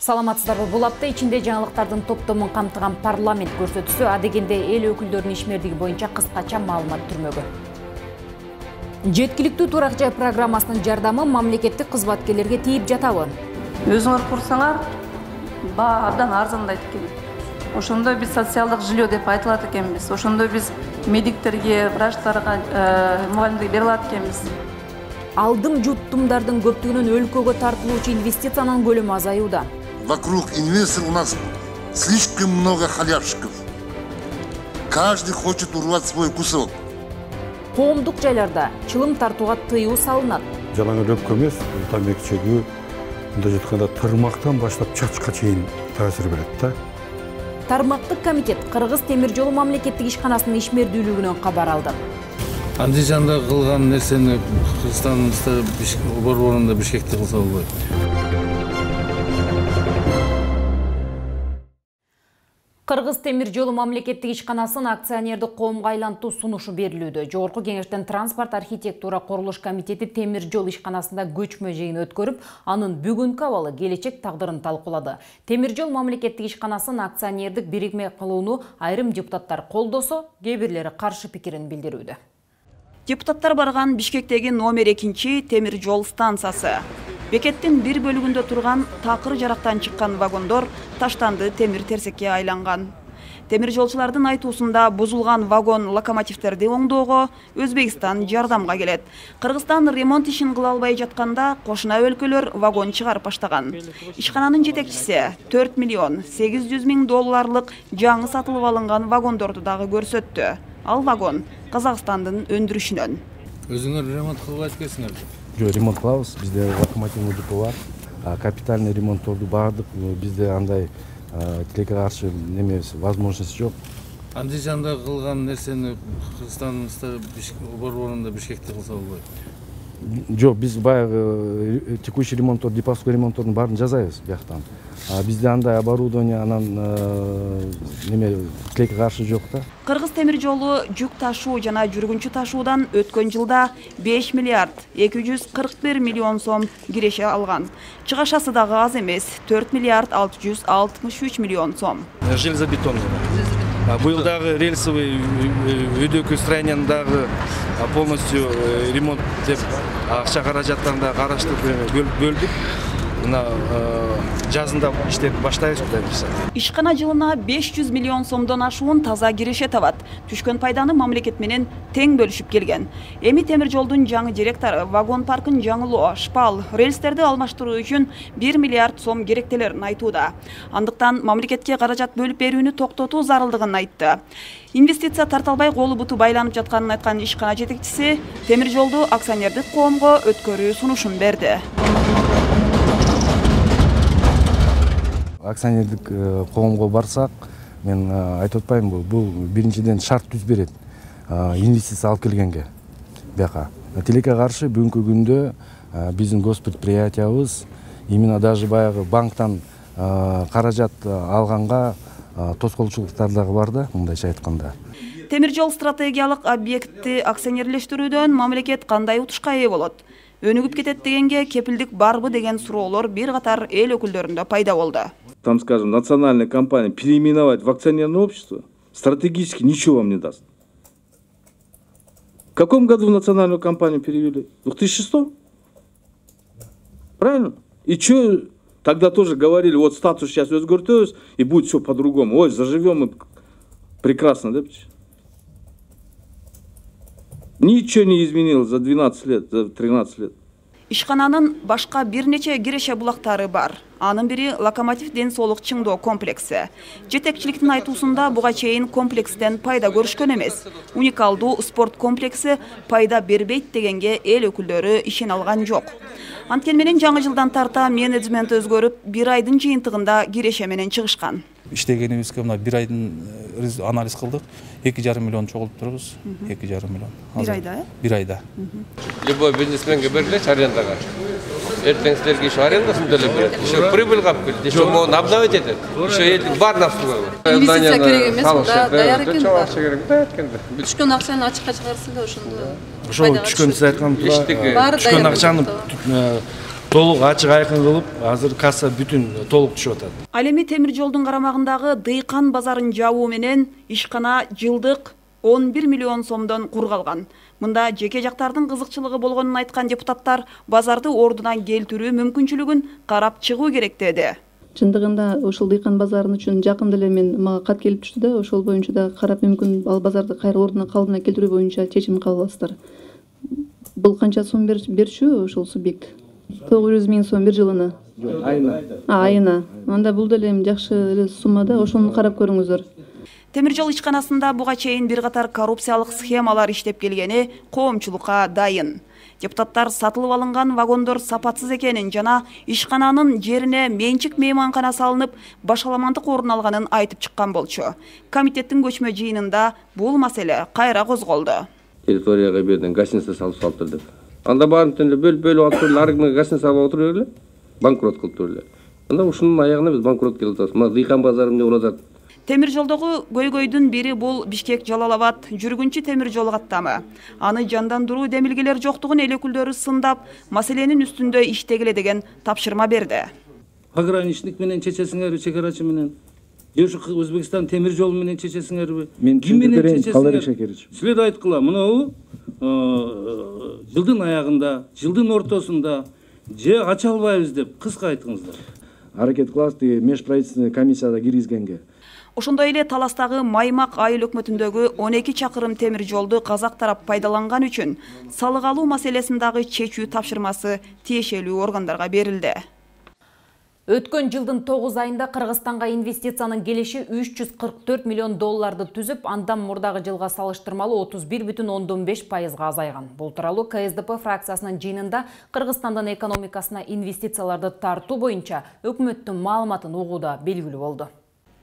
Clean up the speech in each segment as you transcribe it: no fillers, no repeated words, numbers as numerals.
Саламатсыздарбы, бул апта ичинде жаңылыктардын топтомун камтыган парламент көрсөтүүсү адегенде эл өкүлдөрүнүн ишмердиги боюнча кыскача маалымат түрмөгү. Жеткиликтүү турак жай программасынын жардамы мамлекеттик кызматкерлерге тийип жатабы? Өзүңөр курсаңар, баа абдан арзандайт экен. Ошондо биз социалдык жилье деп айтылат экенбиз. Ошондо биз медиктерге, врачтарга мугалимдерге бере алат экенбиз. Алдым жуттумдардын көптүгүнөн өлкөгө тартылуучу инвестициянын көлөмү азаюуда. Вокруг инвесторов у нас слишком много халявщиков. Каждый хочет урвать свой кусок. Коомдук жайларда чылым тартууга тыюу салынат. Жалаң өпкө эмес, тамек чегүү, мында жатканда тырмактан баштап чачка чейин таасир берет да. Тармактык комитет Кыргыз темир жолу мамлекеттик ишканасынын ишмердүүлүгүнөн кабар алды. Андижанда кылган нерсени Кыргызстанда борборунда Бишкекте кылса болбойт. Кыргыз темир жолу мамлекеттик ишканасынын акционердик коомго айлантуу сунушу берилүүдө. Жогорку кеңештин транспорт архитектура курулуш комитети темир жол ишканасында көчмө жыйын өткөрүп, анын бүгүнкү абалы келечек тагдырын талкуулады. Темир жол мамлекеттик ишканасынын акционердик бирикме кылууну айрым депутаттар колдосо, кээ бирлери каршы пикирин билдирүүдө. Депутаттар барган Бишкектеги номер 2 темир жол станциясы. Бекеттин бир бөлүгүндө турган такыр жарактан чыккан вагондор таштанды темир терсекке айланган. Темир жолчулардын айтуусунда бузулган вагон локомотивтерди оңдоого Өзбекстан жардамга келет. Кыргызстан ремонт ишин кыла албай жатканда кошуна өлкөлөр вагон чыгарып баштаган. Ишкананын жетекчиси 4 миллион 800 миң долларлык жаңы сатылып алынган вагондорду дагы көрсөттү. Ал вагон Казакстандын өндүрүшүнөн. Өзүңөр ремонт кылып эткенсиңер? Ремонт кылабыз, бизде локомотивный депо бар. Капитальный ремонтторду баардык бизде андай тилекке каршы немес возможность жок. Андижанда кылган нерсени Кыргызстанда борборунда Бишкекте кылса болбойт. Жок, биз баягы текущий ремонттор, депоской ремонттордун баарын жасайбыз бияктан. Бизде андай оборудование анан неме тилекке каршы жок да. Кыргыз темир жолу жүк ташуу жана жүргүнчү ташуудан өткөн жылда 5 миллиард 241 миллион сом киреше алган. Чыгашасы дагы аз эмес, 4 миллиард 663 миллион сом. Железобетонный. Быйыл дагы рельсовый өйдөкү строениянын дагы полностью ремонт деп акча каражаттарын да караштырып бөлдүк. Мына жазында иштеп баштайбыз кудайымча. Ишкана жылына 500 миллион сомдон ашуун таза киреше табат. Түшкөн пайданы мамлекет менен тең бөлүшүп келген. Эми темир жолдун жаңы директору вагон паркын жаңылоо, шпал, рельстерди алмаштыруу үчүн 1 миллиард сом керектелерин айтууда. Андыктан мамлекетке каражат бөлүп берүүнү токтотуу зарылдыгын айтты. Инвестиция тарталбай колу буту байланып жатканын айткан ишкана жетекчиси темир жолду акционердик коомго өткөрүү сунушун берди. Акционердик коомго барсак, мен айтып атпайм, бул биринчиден шарт түз берет инвестиция алып келгенге. Бияка тилекке каршы бүгүнкү күндө биздин госпредприятиябыз именно даже баягы банктан каражат алганга тоскоолчулуктар дагы бар да, мындайча айтканда. Темир жол стратегиялык объектти акционерлештирүүдөн мамлекет кандай утушка ээ болот? Өнүгүп кетет дегенге кепилдик барбы деген суроолор бир катар эл өкүлдөрүндө пайда болду. Там, скажем, национальная компания переименовать в акционерное общество стратегически ничего вам не даст. В каком году национальную компанию перевели? В 2006? Правильно? И что тогда тоже говорили, вот статус сейчас өзгөртөбүз, и будет все по-другому. Ой, заживем мы прекрасно, да? Ничего не изменилось за 12 лет, за 13 лет. Ишкананын башка бир нече киреше булактары бар. Анын бири локомотив ден соолук чыңдоо комплекси. Жетекчиликтин айтуусунда буга чейин комплекстен пайда көрүшкөн эмес. Уникалдуу спорт комплекси пайда бербейт дегенге эл өкүлдөрү ишене алган жок. Анткени менен жаңы жылдан тарта менеджмент өзгөрүп, бир айдын жыйынтыгында киреше менен чыгышкан. Иштегенибизге мына бир айдын анализ кылдык. 2,5 миллион чогултуп турбуз. 2,5 миллион. Бир айда, э? Бир айда. Любой бизнесменге бергилечи арендага. Эртең силерге иши арендасын төлөп берет. Иши прибыль калып келет. Иши мону обновить этет. Иши элдин баарына сулуу. Инвестиция керек эмес, да, даяр экен. Түшкөн акчаны ачыкка чыгарсың да ошондо. Ошол түшкөн сиз айткан түшкөн акчаны толук ачык айкын кылып азыр касса бүтүн толук түшүп атат. Ал эми темир жолдун карамагындагы Дыйкан базарын жабуу менен ишкана жылдык 11 миллион сомдон кургалган. Мында жеке жактардын кызыкчылыгы болгонун айткан депутаттар базарды ордуна келтирүү мүмкүнчүлүгүн карап чыгуу керек деди. Чындыгында ошол Дыйкан базарынын үчүн жакында эле мага кат келип түштү да, ошол боюнча да карап мүмкүн ал базарды кайра ордуна калыбына келтирүү боюнча чечим кабыл аласыздар. Бул канча сом берчү ошол субъект? 900 000 сом бир жылына. Айына. Анда бул деле жакшы эле сумма да, ошону карап көрүңүздөр. Темир жол ишканасында буга чейин бир катар коррупциялык схемалар иштеп келгени коомчулукка дайын. Депутаттар сатылып алынган вагондор сапатсыз экенин жана ишкананын жерине менчик мейманкана салынып, башаламандык орун алганын айтып чыккан болчу. Комитеттин көчмө жыйынында бул маселе кайра козголду. Территорияга берден гостиница салып салыптыр деп. Анда барып тенде бөлүп алып туруп ар кимге гостиница алып отуруп бергиле. Банкрот кылып туруп эле. Анда ушунун аягына биз банкрот келип атабыз. Мына Дыйкан базары эмне болуп атат? Темир жолдогу көйгөйдүн бири бул Бишкек-Жалал-Абад жүргүнчү темир жол каттамы. Аны жандандыруу демилгелер жоктугун эл өкүлдөрү сындап, маселенин үстүндө иштегиле деген тапшырма берди. Пограничник менен чечесиңерби, чекарачы менен? Же ушу Өзбекстан темир жолу менен чечесиңерби? Мен ким менен чечесиңер? Силер айткыла, мынау жылдын аягында, жылдын ортосунда же ача албайбыз деп кыска айткыңыздар. Аракет кылабыз деги межправительственный комиссияда киргизгенге. Ошондой эле Таластагы Маймак айыл өкмөтүндөгү 12 чакырым темир жолду казак тарап пайдаланган үчүн салык алуу маселесин дагы чечүү тапшырмасы тиешелүү органдарга берилди. Өткөн жылдын 9 айында Кыргызстанга инвестициянын келиши 344 миллион долларды түзүп, андан мурдагы жылга салыштырмалуу 31,5% азайган. Бул тууралуу КСДП фракциясынын жыйынында Кыргызстандын экономикасына инвестицияларды тартуу боюнча өкмөттүн маалыматын угууда белгилүү болду.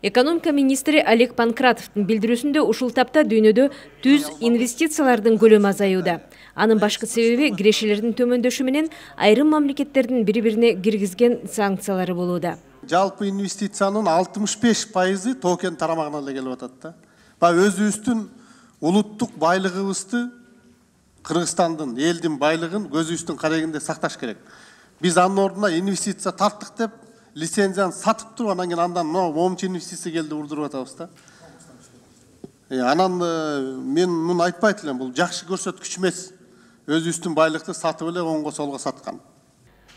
Экономика министри Олег Панкратовдун билдирүүсүндө ушул тапта дүйнөдө түз инвестициялардын көлөмү азаюуда. Анын башкы себеби кирешелердин төмөндөшү менен айрым мамлекеттердин бири-бирине киргизген санкциялары болууда. Жалпы инвестициянын 65% токен тарамагына эле келип атат да. Баягы өзүбүздүн улуттук байлыгыбызды, Кыргызстандын, элдин байлыгын көзүбүздүн карегинде сакташ керек. Биз анын ордуна инвестиция тарттык деп лицензияны сатып туруп, анан кийин андан момчу инвестиция келди урдуруп атабыз да. Анан мен муну айтпайт элем, бул жакшы көрсөткүч эмес. Өзүбүздүн байлыкты сатып эле оңго солго саткан.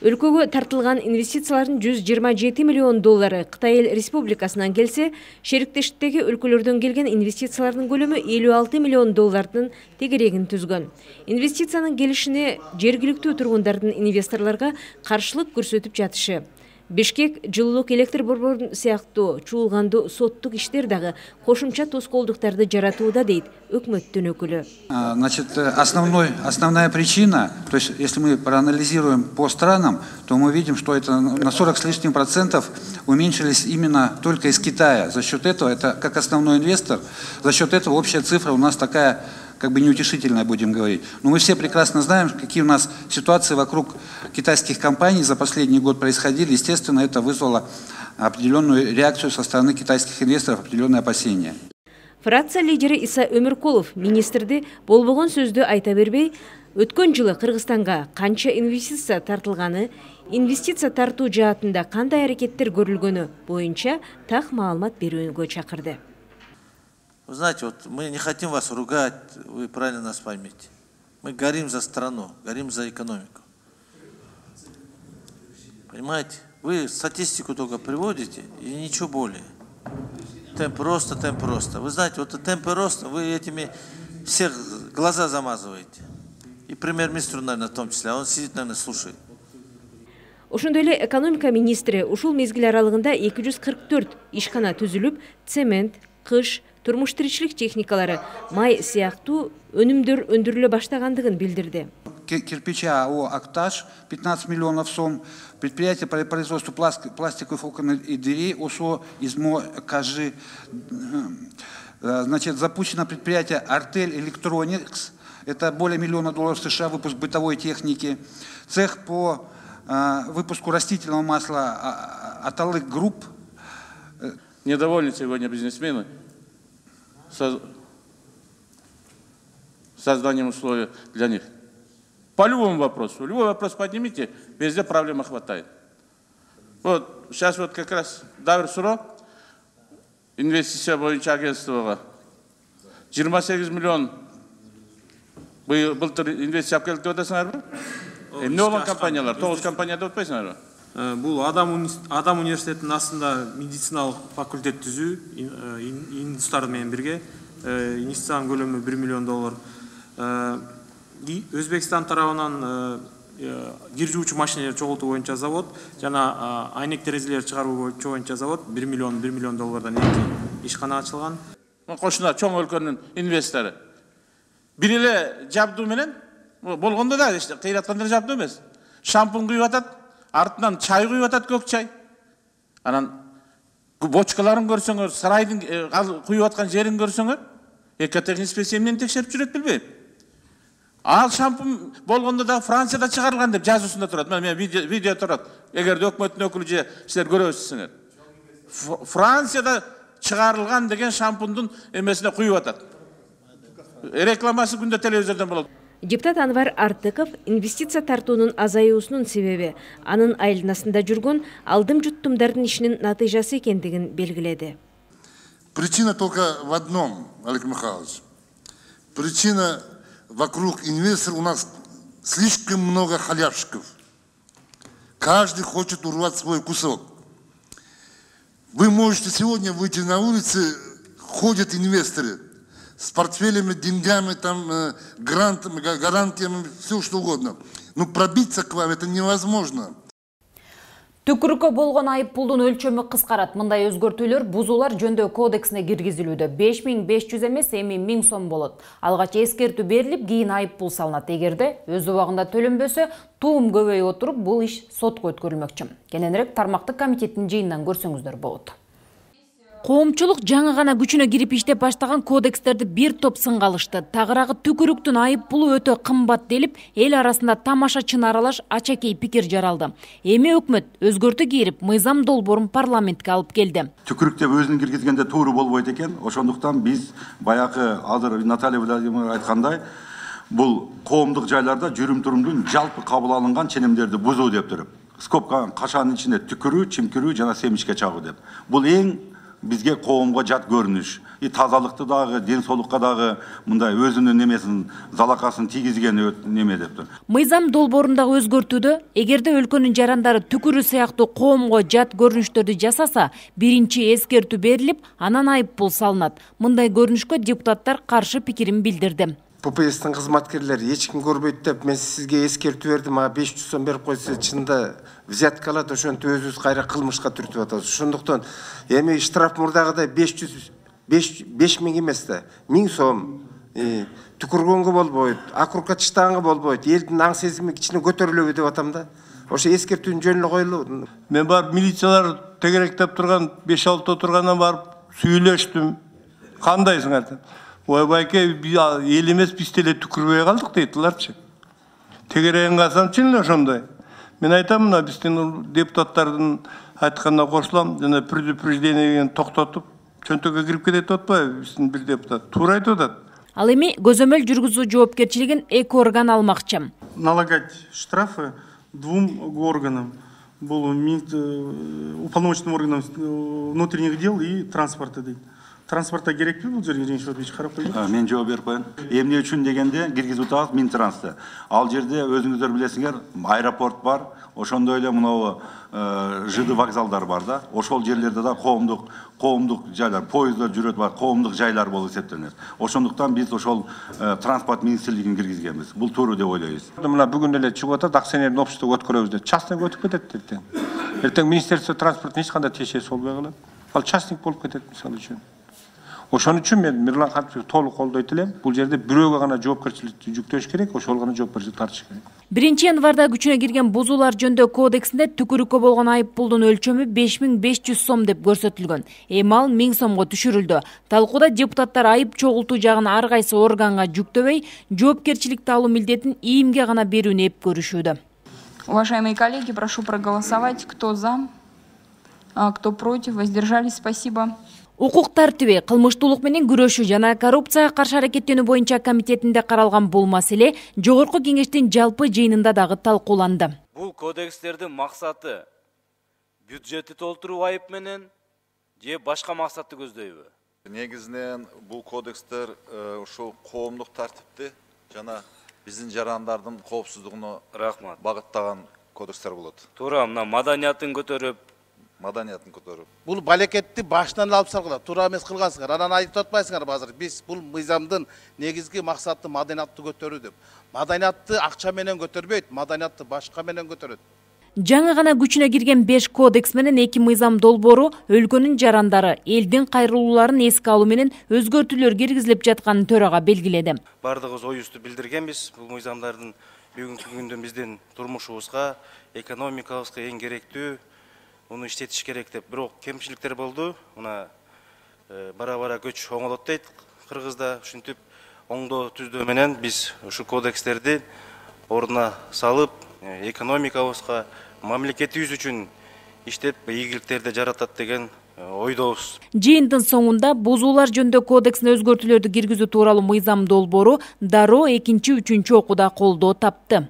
Өлкөгө тартылган инвестициялардын 127 миллион доллары Кытай Эл Республикасынан келсе, шериктештиктеги өлкөлөрдөн келген инвестициялардын көлөмү 56 миллион доллардын тегерегин түзгөн. Инвестициянын келишине жергиликтүү тургундардын инвесторлорго каршылык көрсөтүп жатышы, Бишкек жылуулук электр борборун сыяктуу чуулгандуу соттук иштер дагы кошумча тоскоолдуктарды жаратууда дейт өкмөттүн өкүлү. Значит, основная причина, то есть если мы проанализируем по странам, то мы видим, что это на 40 с лишним процентов уменьшились именно только из Китая. За счет этого, это как основной инвестор, за счет этого общая цифра у нас такая, как бы неутешительная, будем говорить. Но мы все прекрасно знаем, какие у нас ситуации вокруг китайских компаний за последний год происходили. Естественно, это вызвало определенную реакцию со стороны китайских инвесторов, определенные опасения. Фракция лидери Иса Өмүркулов министрди болбогон сөздү айта бербей, өткөн жылы Кыргызстанга канча инвестиция тартылганы, инвестиция тартуу жаатында кандай аракеттер көрүлгөнү боюнча так маалымат берүүгө чакырды. Вы знаете, вот мы не хотим вас ругать, вы правильно нас поймите. Мы горим за страну, горим за экономику. Понимаете? Вы статистику только приводите и ничего более. Темп роста, темп роста. Вы знаете, вот темпы роста, вы этими всех глаза замазываете. И премьер-министру, наверное, в том числе, а он сидит, наверное, слушает. Ошондой эле экономика министри ушул мезгил аралыгында 244 ишкана түзүлүп, цемент, кыш, турмуш тиричилик техникалары, май сыяктуу өнүмдөр өндүрүлө баштагандыгын билдирди. Кирпича АО «Актаж» 15 миллионов сом, предприятие по производству пластиковых окон и дверей ОСО ИЗМО КЖ. Значит, запущено предприятие «Артель Электроникс», это более $1 миллиона США, выпуск бытовой техники. Цех по выпуску растительного масла «Аталык Групп». Недовольны сегодня бизнесмены созданием условий для них. По любому вопросу. Любой вопрос поднимите, везде проблема хватает. Вот сейчас вот как раз Давир Суро, инвестиция боюнча агентствоға 28 миллион былтыр инвестиция алып келдік деп атасыңар ба? Эмне болгон компаниялар? 9 компания деп атпайсыңар ба? Бұл Адам университетінің астында медициналық факультет түзүү, институттар менен бирге, инвестициянын көлөмү $1 миллион. Өзбекстан тарабынан кир жуучу машиналар чогултуу боюнча завод жана айнек терезелер чыгаруу боюнча завод $1 миллион эки ишкана ачылган. Кошуна чоң өлкөнүн инвестору. Бир эле жабдуу менен болгондо да кыйратканда жабдуу эмес. Шампунь куюп атат, артынан чай куюп атат, көк чай. Анан бочкаларын көрсөңөр, сарайдын куюп аткан жерин көрсөңөр, экотехник инспекция менен текшерип жүрөт билбейм. Ал шампунь болгондо да Францияда чыгарылган деп жазуусунда турат. Мен видео турат. Эгерде өкмөттүн өкүлү же силер көрөсүзсүңөр. Францияда чыгарылган деген шампундун эмесине куюп атат. Рекламасы күндө телевизордон болот. Депутат Анвар Артыков инвестиция тартуунун азаюусунун себеби анын айланасында жүргөн алдым жуттумдардын ишинин натыйжасы экендигин белгиледи. Причина только в одном, Олег Михайлович. Причина вокруг инвесторов у нас слишком много халявщиков. Каждый хочет урвать свой кусок. Вы можете сегодня выйти на улицы, ходят инвесторы с портфелями, деньгами, там, грантами, гарантиями, все что угодно. Но пробиться к вам это невозможно. Түкүрүккө болгон айып пулдун өлчөмү кыскарат. Мындай өзгөртүүлөр бузуулар жөндөө кодексине киргизилүүдө. 5500 эмес, эми 1000 сом болот. Алгач эскертүү берилип, кийин айып пул салынат. Эгерде өз убагында төлөнбөсө, туум көбөйүп отуруп, бул иш сотко өткөрүлмөкчү. Кененирээк тармактык комитеттин жыйынынан көрсөңүздөр болот. Коомчулук жаңы гана күчүнө кирип иштеп баштаган кодекстерди бир топ сынга алышты. Тагыраагы түкүрүктүн айып пулу өтө кымбат делип, эл арасында тамашачын аралаш ачакей пикир жаралды. Эми өкмөт өзгөртүү кирип, мыйзам долбоорун парламентке алып келди. Түкүрүк деп өзүн киргизгенде туура болбойт экен. Ошондуктан биз баягы азыр Наталья Владимировна айткандай, бул коомдук жайларда жүрүм-турумдун жалпы кабыл алынган ченемдерди бузуу деп туруп, скобка кашанын ичинде түкүрүү, чимкирүү жана семичке чагуу деп. Бул эң бизге коомго жат көрүнүш. Тазалыкты дагы, ден соолукка дагы мындай өзүнүн немесин, залакасын тийгизген неме деп тур. Мыйзам долбоорундагы өзгөртүүдө, эгерде өлкөнүн жарандары түкүрүү сыяктуу коомго жат көрүнүштөрдү жасаса, биринчи эскертүү берилип, анан айып пул салынат. Мындай көрүнүшкө депутаттар каршы пикирин билдирди. ППСтин кызматкерлери эч ким көрбөйт деп мен сизге эскертүү бердим, 500 сом берип койсо чында взятка алат, ошентип өзүбүз кайра кылмышка түртүп атабыз. Ошондуктан эми штраф мурдагыдай 5000 эмес да 1000 сом түкүргөнгө болбойт, округка чыштаганга болбойт. Элдин аң сезими кичине көтөрүлөбү деп атам да. Ошо эскертүүнүн жөнүнө коюлу. Мен барып милициялар тегеректеп турган 5-6 отургандан барып сүйлөштүм. Кандайсыңар деп. Ой байке, эл эмес биз деле түкүрбөй калдык дейтларчы. Тегерегин калсам чын ошондой. Мен айтам, мына биздин депутаттардын айтканына кошулам, жана предупреждениени токтотуп, чөнтөккө кирип кетет атпайбы биздин бир депутат. Туура айтып атат. Ал эми көзөмөл жүргүзүү жоопкерчилигин эки орган алмакчы. Налагать штрафы двум органам. Бул уполномоченным органам внутренних дел и транспорта дейт. Транспортта керекпи бул жерге Жеңиш Батырович карап койду? Мен жооп берип коеюн. Эмне үчүн дегенде киргизип атабыз Минтрансты. Ал жерде өзүңүздөр билесиңер, аэропорт бар, ошондой эле мына ЖД вокзалдар бар да. Ошол жерлерде да коомдук жайлар, поездар жүрөт бар, коомдук жайлар болуп эсептелет. Ошондуктан биз ошол транспорт министрлигин киргизгенбиз. Бул туура деп ойлойбуз. Мына бүгүн эле чыгып атат, акционерный обществого өткөрөбүз деп. Частный өтүп кетет эртең. Эртең министерство транспорттун эч кандай тиешеси болбой калат. Ал частник болуп кетет мисалы үчүн. Ошон үчүн мен Мирлан Кантиповди толук колдойт элем. Бул жерде бирөөгө гана жоопкерчиликти жүктөш керек, ошол гана жоопкерчилик тартыш керек. 1-январда күчүнө кирген бузуулар жөндөө кодексинде түкүрүккө болгон айып пулдун өлчөмү 5500 сом деп көрсөтүлгөн. Эми ал 1000 сомго түшүрүлдү. Талкууда депутаттар айып чогултуу жагын ар кайсы органга жүктөбөй, жоопкерчиликти алуу милдетин ИИМге гана берүүнү эп көрүшүүдө. Уважаемые коллеги, прошу проголосовать. Кто за, кто против, воздержались, спасибо. Укук тартиби, кылмыштуулук менен күрөшүү жана коррупцияга каршы аракеттенүү боюнча комитетинде каралган бул маселе Жогорку Кеңештин жалпы жыйынында дагы талкууланды. Бул кодекстердин максаты бюджетти толтуруу айып менен же башка максатты көздөйбү? Негизинен бул кодекстер ушул коомдук тартипти жана биздин жарандардын коопсуздугуна багыттаган кодекстер болот. Туура, мына маданиятын көтөрүп, Бул балекетти башынан алып салгыла, туура эмес кылгансыңар. Анан айтып атпайсыңар азыр. Биз бул мыйзамдын негизги максаты маданиятты көтөрүү деп. Маданиятты акча менен көтөрбөйт, маданиятты башка менен көтөрөт. Жаңы гана күчүнө кирген 5 кодекс менен 2 мыйзам долбоору өлкөнүн жарандары элдин кайрылууларын эске алуу менен өзгөртүүлөр киргизилип жатканын төрага белгиледи. Бардыгыбыз оюбузду билдиргенбиз. Бул мыйзамдардын бүгүнкү күндө биздин турмушубузга, экономикабызга эң керектүү, уну иштетиш керек деп. Бирок кемчиликтер болду. Мына бара-бара көч оңолот дейт Кыргызда. Ушинтип оңдоо түздөө менен биз ушу кодекстерди ордуна салып, экономикабызга, мамлекетибиз үчүн иштеп, ийгиликтерди жаратат деген ойдобуз. Жыйындын соңунда бузуулар жөнүндө кодексине өзгөртүүлөрдү киргизүү тууралуу мыйзам долбоору дароо 2-3 окууда колдоо тапты.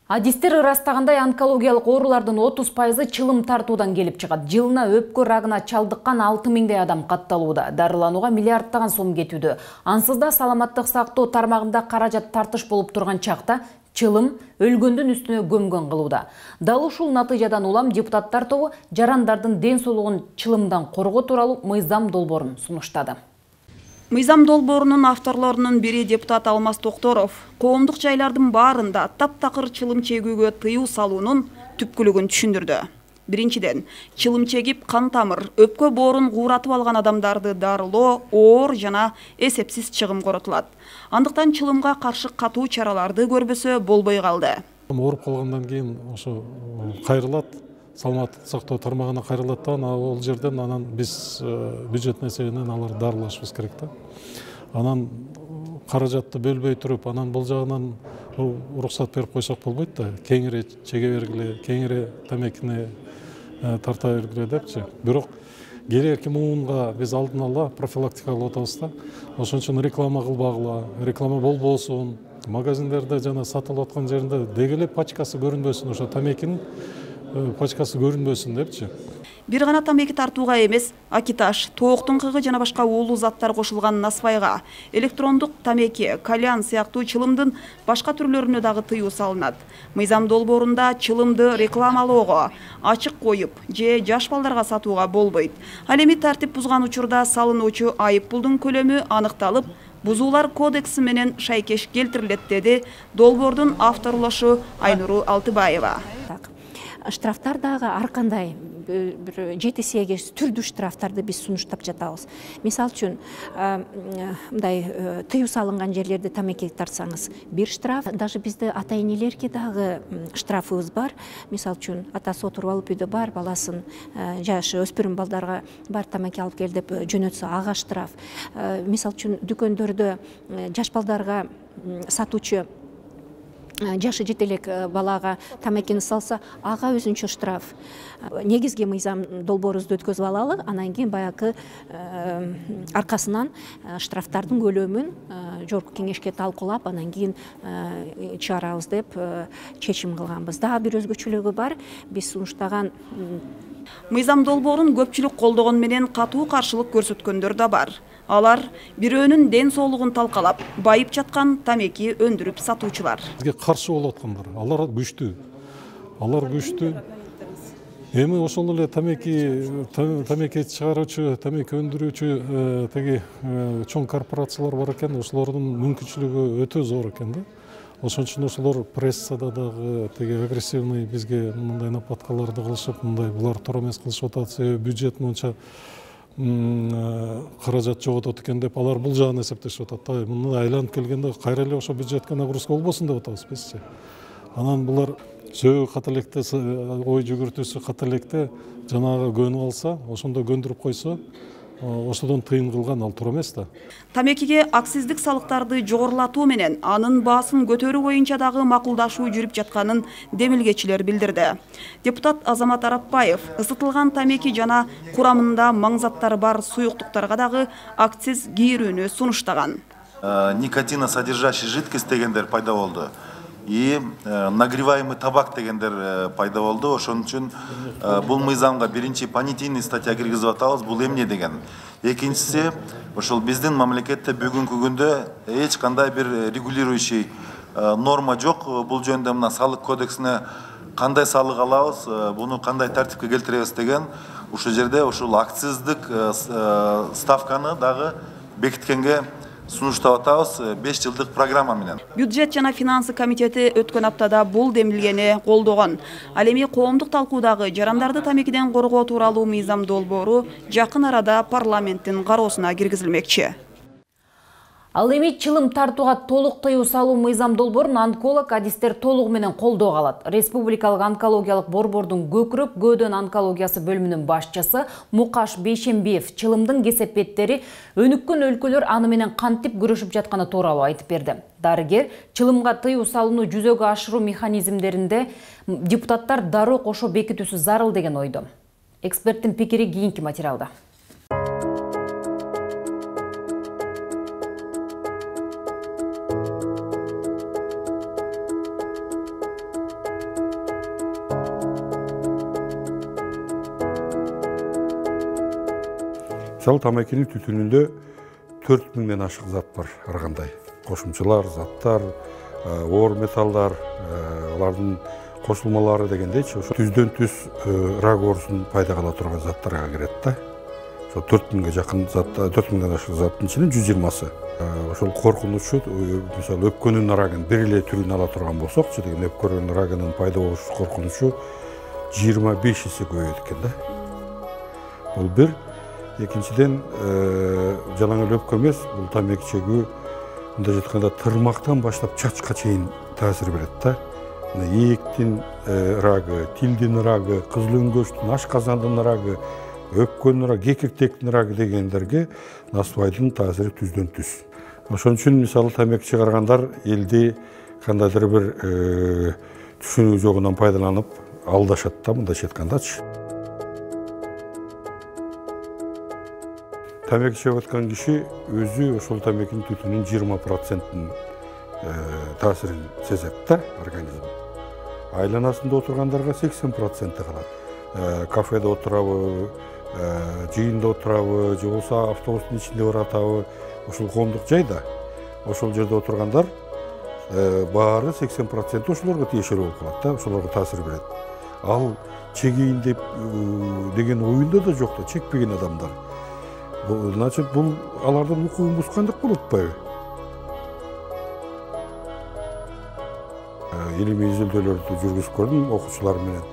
Адистер ырастагандай онкологиялык оорулардын 30% чылым тартуудан келип чыгат. Жылына өпкө рагына чалдыккан 6000 адам катталууда. Дарыланууга миллиарддаган сом кетүүдө. Ансыз да саламаттык сактоо тармагында каражат тартыш болуп турган чакта чылым өлгөндүн үстүнө көмгөн кылууда. Дал ушул натыйжадан улам депутаттар тобу жарандардын ден соолугун чылымдан коргоо тууралуу мыйзам долбоорун сунуштады. Мыйзам долбоорунун авторлорунун бири депутат Алмаз Токторов коомдук жайлардын баарында таптакыр чылым чегүүгө тыюу салуунун түпкүлүгүн түшүндүрдү. Биринчиден, чылым чегип кан тамыр, өпкө боорун кууратып алган адамдарды дарылоо оор жана эсепсиз чыгым коротулат. Андыктан чылымга каршы катуу чараларды көрбөсө болбой калды. Ооруп калгандан кийин ошо кайрылат, саламаттык сактоо тармагына кайрылат да, ал жерден анан биз бюджет эсебинен аларды дарылашыбыз керек да. Анан каражатты бөлбөй туруп, анан бул жагынан уруксат берип койсок болбойт да. Кеңири чеге бергиле, кеңири тамекини тарта бергиле депчи. Бирок келерки муунга биз алдын ала профилактика кылып атабыз да. Ошон үчүн реклама кылбагыла, реклама болбосун, магазиндерде жана сатылып аткан жеринде дегеле пачкасы көрүнбөсүн, ошо тамекинин пачкасы көрүнбөсүн депчи. Бир гана тамеки тартууга эмес, акиташ, тооктун кыгы жана башка уулуу заттар кошулган насвайга, электрондук тамеки, кальян сыяктуу чылымдын башка түрлөрүнө дагы тыюу салынат. Мыйзам долбоорунда чылымды рекламалоого, ачык коюп же жаш балдарга сатууга болбойт. Ал эми тартип бузган учурда салынуучу айып пулдун көлөмү аныкталып, бузуулар кодекси менен шайкеш келтирилет, деди долбоордун авторлошу Айнуру Алтыбаева. Штрафтар дагы ар кандай бир 7-8 түрдүү штрафтарды биз сунуштап жатабыз. Мисалы үчүн, мындай тыюу салынган жерлерде тамеки тартсаңыз, бир штраф, даже бизде ата-энелерге дагы штрафыбыз бар. Мисалы үчүн, атасы отуруп алып үйдө бар баласын, жашы өспүрүм балдарга бар тамеки алып кел деп жөнөтсө, ага штраф. Мисалы үчүн, дүкөндөрдө жаш балдарга сатуучу жашы жетелек балага тамекини салса, ага өзүнчө штраф. Негизги мыйзам долбоорубузду өткөзүп алалы, анан кийин баягы аркасынан штрафтардын көлөмүн Жогорку Кеңешке талкуулап, анан кийин чыгарабыз деп чечим кылганбыз. Дагы бир өзгөчөлүгү бар. Биз сунуштаган мыйзам долбоорун көпчүлүк колдогон менен катуу каршылык көрсөткөндөр да бар. Алар бирөөнүн ден соолугун талкалап, байып жаткан тамеки өндүрүп сатуучулар. Бизге каршы болуп аткандар, алар күчтүү. Алар күчтүү. Эми ошол эле тамеки чыгаруучу, тамеки өндүрүүчү теги чоң корпорациялар бар экен, ошолордун мүмкүнчүлүгү өтө зор экен да. Ошон үчүн ошолор прессада дагы теги агрессивный бизге мындай нападкаларды кылышып, мындай булар туура эмес кылышып атат, себеби бюджет мынча каражат жоготот экен деп алар бул жагын эсептешип атат. Мына айланып келгенде кайра эле ошо бюджетке нагрузка болбосун деп атабыз бизчи. Анан булар сөөгү ката электе, ой жүгүртүүсү ката электе жанагы көнүп алса, ошондо көндүрүп койсо, ошодон тыйын кылган ал туура эмес да. Тамекиге акциздик салыктарды жогорулатуу менен анын баасын көтөрүү боюнча дагы макулдашуу жүрүп жатканын демилгечилер билдирди. Депутат Азамат Арапбаев ысытылган тамеки жана курамында маңзаттары бар суюктуктарга дагы акциз кийирүүнү сунуштаган. Никотиносодержащий жидкость дегендер пайда болду. И нагреваемый табак дегендер пайда болду. Ошон үчүн бул мыйзамга биринчи понятийный статья киргизип атабыз. Бул эмне деген? Экинчиси, ошол биздин мамлекетте бүгүнкү күндө эч кандай бир регулирующий норма жок. Бул жөнүндө мына салык кодексине кандай салык алабыз, буну кандай тартипке келтиребиз деген ушул жерде ушул акциздик ставканы дагы бекиткенге сунуштап атабыз 5 жылдык программа менен. Бюджет жана финансы комитети өткөн аптада бул демилгени колдогон. Ал эми коомдук талкуудагы жарандарды тамекиден коргоо тууралуу мыйзам долбоору жакын арада парламенттин кароосуна киргизилмекчи. Ал эми чылым тартууга толук тыюу салуу мыйзам долбоорун онколог адистер толугу менен колдоого алат. Республикалык онкологиялык борбордун көкүрөк көөдөн онкологиясы бөлүмүнүн башчысы Мукаш Бейшембиев чылымдын кесепеттери өнүккөн өлкөлөр аны менен кантип күрөшүп жатканы тууралуу айтып берди. Дарыгер чылымга тыюу салууну жүзөгө ашыруу механизмдеринде депутаттар дароо кошо бекитүүсү зарыл деген ойдо. Эксперттин пикири кийинки материалда. Мисалы тамакинин түтүнүндө 4000ден ашык зат бар ар кандай. Кошумчалар, заттар, оор металлдар, алардын кошулмалары дегендейчи, ошо түздөн түз рак оорусун пайда кыла турган заттарга кирет да. Ошо 4000ге жакын зат, 4000ден ашык заттын ичинен 120сы. Ошол коркунучу, мисалы өпкөнүн рагын бир эле түрүн ала турган болсокчу, деген өпкөнүн рагынын пайда болуш коркунучу 25 эсе көбөйөт экен да. Бул бир. Экинчиден, жалаң эле өпкө эмес, бул тамеки чегүү мындай жатканда тырмактан баштап чачка чейин таасир берет да. Ийектин рагы, тилдин рагы, кызыл өңгөчтүн, ашказандын рагы, өпкөнүн рагы, кекиртектин рагы дегендерге насыбайдын таасири түздөн түз. Ошон үчүн мисалы тамеки чыгаргандар элди кандайдыр бир түшүнүү жогунан пайдаланып алдашат да, мындайча айткандачы. Тамеки чегип аткан киши өзү ошол тамекинин түтүнүн 20%-ын таасирин сезет да организм. Айланасында отургандарга 80% калат. Кафеде отурабы, жыйында отурабы, же болбосо автобустун ичинде баратабы, ошол коомдук жайда, ошол жерде отургандар баары 80% ошолорго тиешелүү болуп калат да, ошолорго таасир берет. Ал чегейин деп деген оюнда да жок да, чекпеген адамдар. Значит, бул алардын укугун бускандык болуп атпайбы? Илимий изилдөөлөрдү жүргүзүп көрдүм окуучулар менен.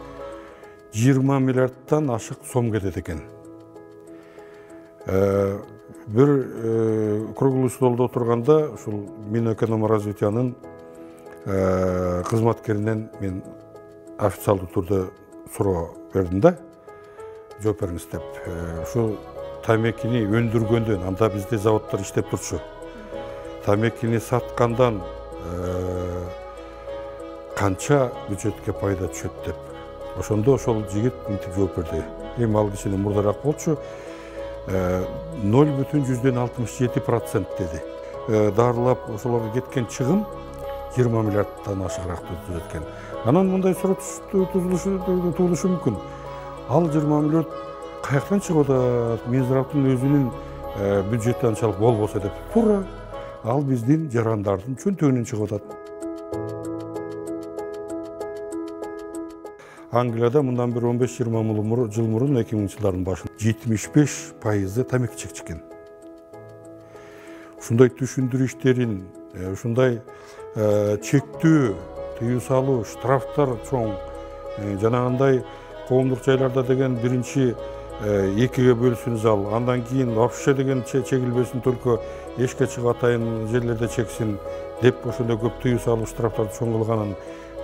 20 миллиардтан ашык сом кетет экен. Бир круглый столдо отурганда ушул Минэкономразвитиянын кызматкеринен мен официалдуу түрдө суроо бердим да. Жооп бериңиз деп. Ушул тамекини өндүргөндөн, анда бизде заводдор иштеп турчу. Тамекини саткандан канча бюджетке пайда түшөт деп. Ошондо ошол жигит мынтип жооп берди. Эми ал кишинен мурдараак болчу. 0,67% деди. Дарылап ошолорго кеткен чыгым 20 миллиардтан ашыгыраак түзүлөт экен. Анан мындай суроо туулушу мүмкүн. Ал 20 миллиард каяктан чыгып атат? Минздравдын өзүнүн бюджети анчалык болбосо деп. Туура. Ал биздин жарандардын чөнтөгүнөн чыгып атат. Англияда мындан бир 15-20 жыл мурун 2000-жылдардын башында 75% тамеки чекчикен. Ушундай түшүндүрүү иштерин, ушундай чектөө, тыюу салуу, штрафтар чоң, жанагындай коомдук жайларда деген биринчи 2-ге бөлсүн зал, андан кийин вообще деген чегилбесин, только эшикке чыгып атайын жерлерде чексин деп ошондой көп тыюу салуу, штрафтарды чоң кылганын,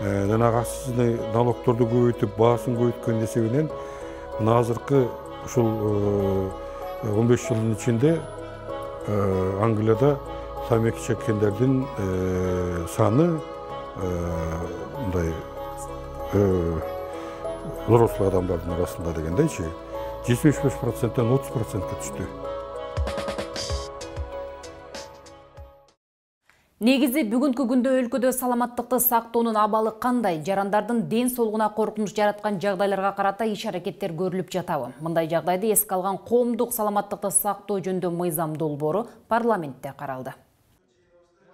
жанагы акцизный налогторду көбөйтүп, баасын көбөйткөн эсебинен азыркы ушул 15 жылдын ичинде Англияда тамеки чеккендердин саны мындай взрослый адамдардын арасында дегендейчи 75%-тен 30%-ке түштү. Негизи бүгүнкү күндө өлкөдө саламаттыкты сактоонун абалы кандай? Жарандардын ден соолугуна коркунуч жараткан жагдайларга карата иш-аракеттер көрүлүп жатабы? Мындай жагдайды эске алган коомдук саламаттыкты сактоо жөнүндө мыйзам долбоору парламентте каралды.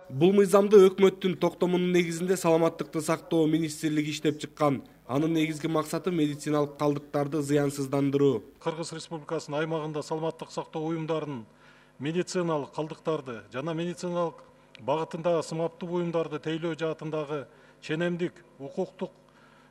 Бул мыйзамды өкмөттүн токтомунун негизинде саламаттыкты сактоо министрлиги иштеп чыккан. Анын негизги максаты медициналык калдыктарды зыянсыздандыруу. Кыргыз Республикасынын аймагында саламаттык сактоо уюмдарынын медициналык калдыктарды жана медициналык багытындагы сымаптуу буюмдарды тейлөө жаатындагы ченемдик укуктук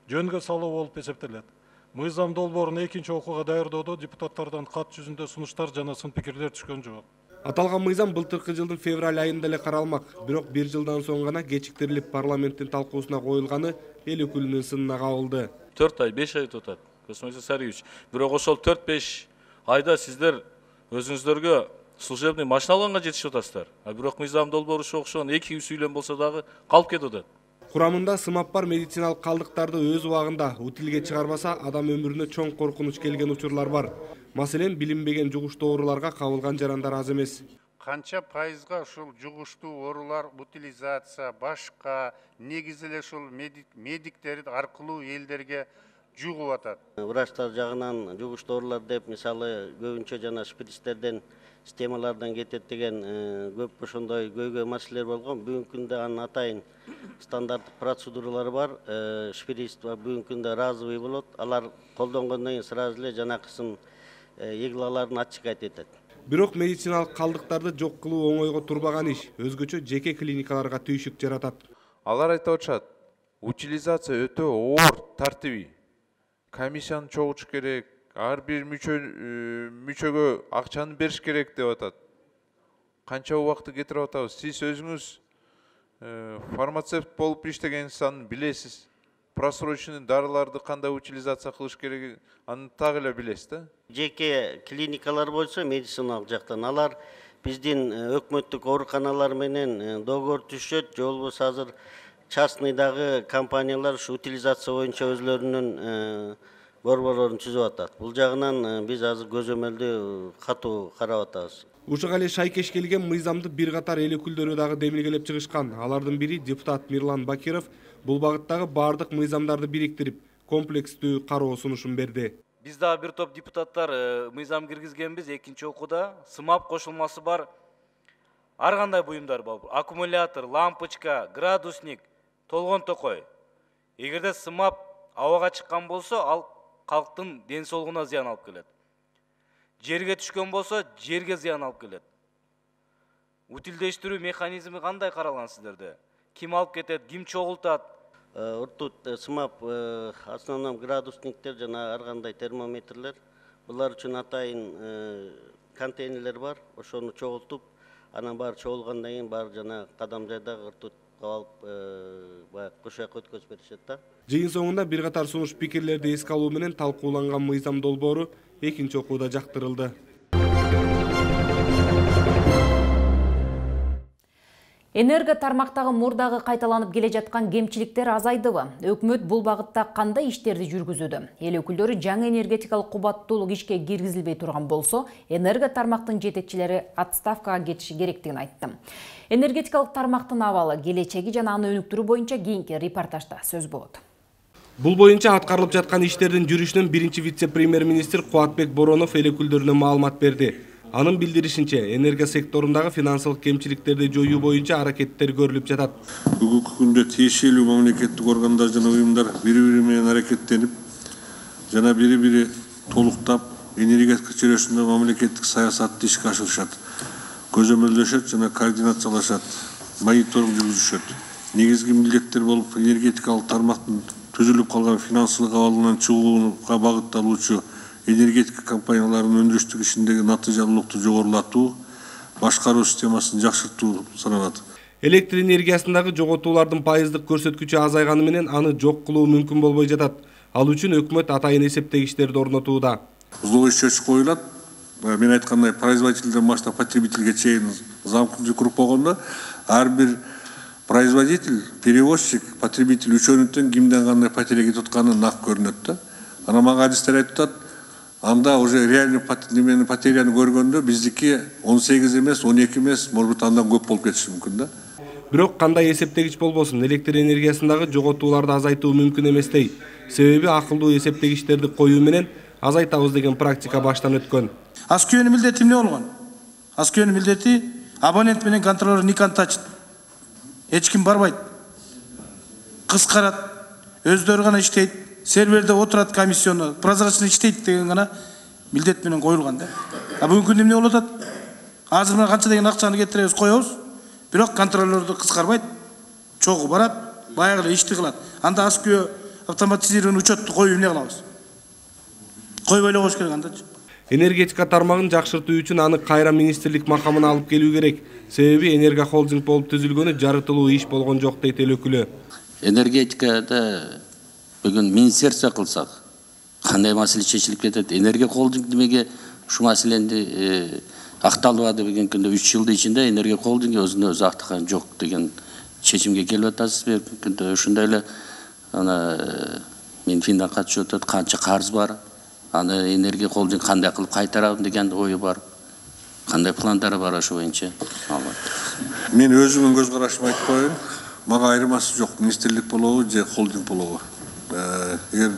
жөнгө салуу болуп эсептелет. Мыйзам долбоорун экинчи окууга даярдоодо депутаттардан кат жүзүндө сунуштар жана сын пикирлер түшкөн жок. Аталган мыйзам былтыркы жылдын февраль айында эле каралмак, бирок 1 жылдан соң гана кечиктирилип парламенттин талкуусуна коюлганы эл өкүлүнүн сынына кабылды. 4 ай, 5 ай өтөт, Космоис Сарыевич. Бирок ошол 4-5 айда сиздер өзүңүздөргө служебный машина алганга жетишип атасыздар. Бирок мыйзам долбоору окшогон 2 сүйлөм болсо дагы калып кетип атат. Курамында сымап бар медициналык калдыктарды өз убагында утилге чыгарбаса, адам өмүрүнө чоң коркунуч келген учурлар бар. Маселен, билинбеген жугуштуу ооруларга кабылган жарандар аз эмес. Канча пайызга ушул жугуштуу оорулар, утилизация, башка негизи эле ушул медиктер аркылуу элдерге жугуп атат. Врачтар жагынан жугуштуу оорулар деп, мисалы, көбүнчө жана шприцтерден, системалардан кетет деген көп ошондой көйгөй маселелер болгон. Бүгүнкү күндө анын атайын стандарттык процедуралары бар. Шприц бүгүнкү күндө разовый болот. Алар колдонгондон кийин сразу эле жанакысын иглаларын ачык этет. Бирок медициналык калдыктарды жок кылуу оңойго турбаган иш. Өзгөчө жеке клиникаларга түйшүк жаратат. Алар айтып атышат, утилизация өтө оор тартиби. Комиссияны чогулуш керек, ар бир мүчөгө акчаны бериш керек деп атат. Канча убакытты кетирип атабыз. Сиз өзүңүз фармацевт болуп иштеген инсан билесиз. Просроченный дарыларды кандай утилизация кылыш керек, аны так эле билесиз да. Жеке клиникалар болсо медициналык жактан алар биздин өкмөттүк ооруканалар менен договор түшөт, же болбосо азыр частныйдагы компаниялар ушу утилизация боюнча өзлөрүнүн борборлорун түзүп атат. Бул жагынан биз азыр көзөмөлдү катуу карап атабыз. Ушуга эле шайкеш келген мыйзамды бир катар эл өкүлдөрү дагы демилгелеп чыгышкан. Алардын бири депутат Мирлан Бакиров бул багыттагы бардык мыйзамдарды бириктирип, комплекстүү кароо сунушун берди. Биз дагы бир топ депутаттар мыйзам киргизгенбиз, экинчи окууда сымап кошулмасы бар ар кандай буюмдар бар. Аккумулятор, лампочка, градусник, толгон токой. Эгерде сымап абага чыккан болсо, ал калктын ден соолугуна зыян алып келет. Жерге түшкөн болсо, жерге зыян алып келет. Утилдештирүү механизми кандай каралган сиздерде? Ким алып кетет, ким чогултат? Уртут сымап основном градусниктер жана ар кандай термометрлер. Булар үчүн атайын контейнерлер бар. Ошону чогултуп, анан баары чогулгандан кийин баары жана кадам жайдагы уртут алып кошояк өткөзүп беришет да. Жыйын соңунда бир катар сунуш пикирлерди эске алуу менен талкууланган мыйзам долбоору экинчи окууда жактырылды. Энерго тармактагы мурдагы кайталанып келе жаткан кемчиликтер азайдыбы? Өкмөт бул багытта кандай иштерди жүргүзүүдө? Эл өкүлдөрү жаңы энергетикалык кубаттуулук ишке киргизилбей турган болсо, энерго тармактын жетекчилери отставкага кетиши керектигин айтты. Энергетикалык тармактын абалы, келечеги жана аны өнүктүрүү боюнча кийинки репортажда сөз болот. Бул боюнча аткарылып жаткан иштердин жүрүшүнөн биринчи вице-премьер-министр Кубатбек Боронов эл өкүлдөрүнө маалымат берди. Анын билдиришинче, энерго секторундагы финансылык кемчиликтерди жоюу боюнча аракеттер көрүлүп жатат. Бүгүнкү күндө тиешелүү мамлекеттик органдар жана уюмдар бири-бири менен аракеттенип, жана бири-бири толуктап, энергетика чөйрөсүндө мамлекеттик саясатты ишке ашырышат, көзөмөлдөшөт жана координациялашат, мониторинг жүргүзүшөт. Негизги милдеттер болуп энергетикалык тармактын түзүлүп калган финансылык абалынан чыгууга багытталуучу энергетика компанияларынын өндүрүштүк ишиндеги натыйжалуулукту жогорулатуу, башкаруу системасын жакшыртуу саналат. Электр энергиясындагы жоготуулардын пайыздык көрсөткүчү азайганы менен аны жок кылуу мүмкүн болбой жатат. Ал үчүн өкмөт атайын эсептегичтерди орнотууда. Узловой счетчик коюлат, мен айткандай производительден баштап потребительге чейин замкнутый круг болгондо ар бир производитель, перевозчик, потребитель үчөөнүтөн кимден кандай патерия кетип атканы нак көрүнөт да. Анан мага адистер айтып атат, анда уже реальный патерияны көргөндө биздики 18 эмес, 12 эмес, может быть андан көп болуп кетиши мүмкүн да. Бирок кандай эсептегич болбосун, электр энергиясындагы жоготууларды азайтуу мүмкүн эместей. Себеби акылдуу эсептегичтерди коюу менен азайтабыз деген практика баштан өткөн. Аз күйөнүн милдети эмне болгон? Аз күйөнүн милдети абонент менен контролер никаны тачыт. Эч ким барбайт. Кыскарат, өздөрү гана иштейт, серверде отурат комиссионно, прозрачно иштейт деген гана милдет менен коюлган да. А бүгүнкү күндө эмне болуп атат? Азыр мына канча деген акчаны кетиребиз, коебуз. Бирок контролердо кыскарбайт. Чогуу барат, баягы эле ишти кылат. Анда аз күйө автоматизированный учетту коюп эмне кылабыз? Койбой эле коюш керек андачы. Энергетика тармагын жакшыртуу үчүн аны кайра министрлик макамына алып келүү керек. Себеби энерго холдинг болуп түзүлгөнү жарытылуу иш болгон жок дейт эл өкүлү. Энергетикада бүгүн министерство кылсак, кандай маселе чечилип кетет? Энерго холдинг демеге ушу маселени акталбады бүгүнкү күндө 3 жылдын ичинде энерго холдинг өзүнө өзү актаган жок деген чечимге келип атасыз. Бүгүнкү күндө ушундай эле ана Минфиндан катышып атат, канча карыз бар. Аны энергия холдинг кандай кылып кайтарабын деген ою бар. Кандай пландары бар ошо боюнча? Мен өзүмдүн көз карашымды айтып коеюн. Мага айырмасы жок, министрлик болобу же холдинг болобу. Эгер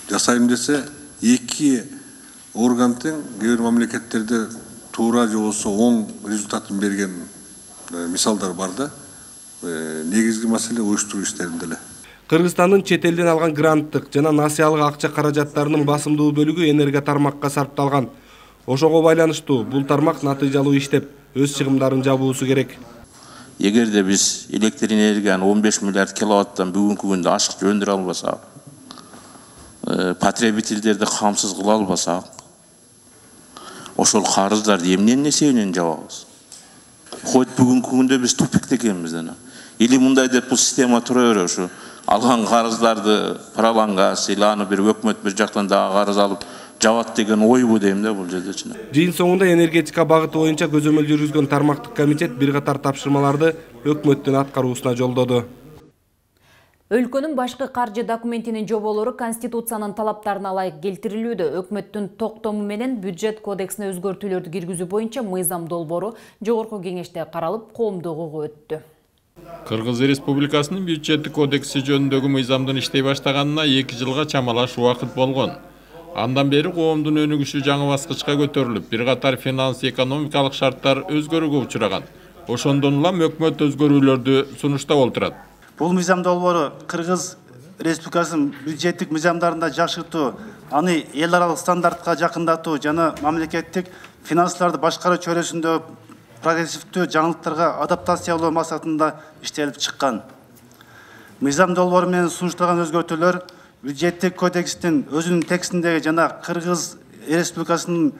жасайм десе, эки органдын кээ бир мамлекеттерде туура же болбосо оң результатын берген мисалдар бар да. Негизги маселе уюштуруу иштеринде эле. Кыргызстандын чет элден алган гранттык жана насыялык акча каражаттарынын басымдуу бөлүгү энерго тармакка сарпталган. Ошого байланыштуу бул тармак натыйжалуу иштеп, өз чыгымдарын жабуусу керек. Эгерде биз электр энергияны 15 миллиард киловаттан бүгүнкү күндө ашык жөндүрө албасак, потребительдерди камсыз кыла албасак, ошол карыздарды эмненин эсебинен жабабыз? Хоть бүгүнкү күндө биз тупикте экенбиз да. Или мындай деп бул система тура бере ушу алган карыздарды паралангас, или аны бир өкмөт бир жактан дагы карыз алып жабат деген ойбу дейм да бул жердечи. Жыйын соңунда энергетика багыты боюнча көзөмөл жүргүзгөн тармактык комитет бир катар тапшырмаларды өкмөттүн аткаруусуна жолдоду. Өлкөнүн башкы каржы документинин жоболору Конституциянын талаптарына ылайык келтирилүүдө. Өкмөттүн токтому менен бюджет кодексине өзгөртүүлөрдү киргизүү боюнча мыйзам долбоору жогорку кеңеште каралып, коомдук угуу өттү. Кыргыз Республикасынын бюджеттик кодекси жөнүндөгү мыйзамдын иштей баштаганына 2 жылга чамалаш убакыт болгон. Андан бери коомдун өнүгүшү жаңы баскычка көтөрүлүп, бир катар финанс-экономикалык шарттар өзгөрүүгө учураган. Ошондон улам өкмөт өзгөрүүлөрдү сунуштап отурат. Бул мыйзам долбоору Кыргыз Республикасынын бюджеттик мыйзамдарында жакшыртуу, аны эл аралык стандартка жакындатуу жана мамлекеттик финансларды башкаруу чөйрөсүндө прогрессивдүү жаңылыктарга адаптациялоо максатында иштелип чыккан. Мыйзам долбоору менен сунушталган өзгөртүүлөр бюджеттик кодекстин өзүнүн текстиндеги жана Кыргыз Республикасынын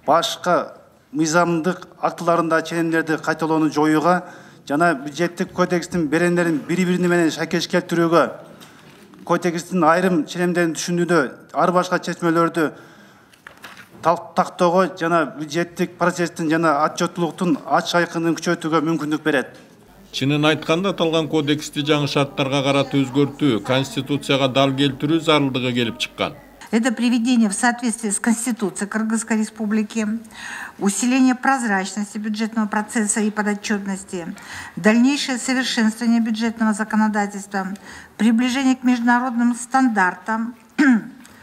башка мыйзамдык актыларында ченемдерди кайталоону жоюуга жана бюджеттик кодекстин берендерин бири-бири менен шайкеш келтирүүгө, кодекстин айрым ченемдерин түшүнүүдө ар башка чечмелердү тактоого жана бюджеттик процесстин жана отчеттуулуктун ачык айкынын күчөтүүгө мүмкүндүк берет. Чынын айтканда аталган кодексти жаңы шарттарга карата өзгөртүү, конституцияга дал келтирүү зарылдыгы келип чыккан. Это приведение в соответствии с Конституцией Кыргызской Республики, усиление прозрачности бюджетного процесса и подотчетности, дальнейшее совершенствование бюджетного законодательства, приближение к международным стандартам,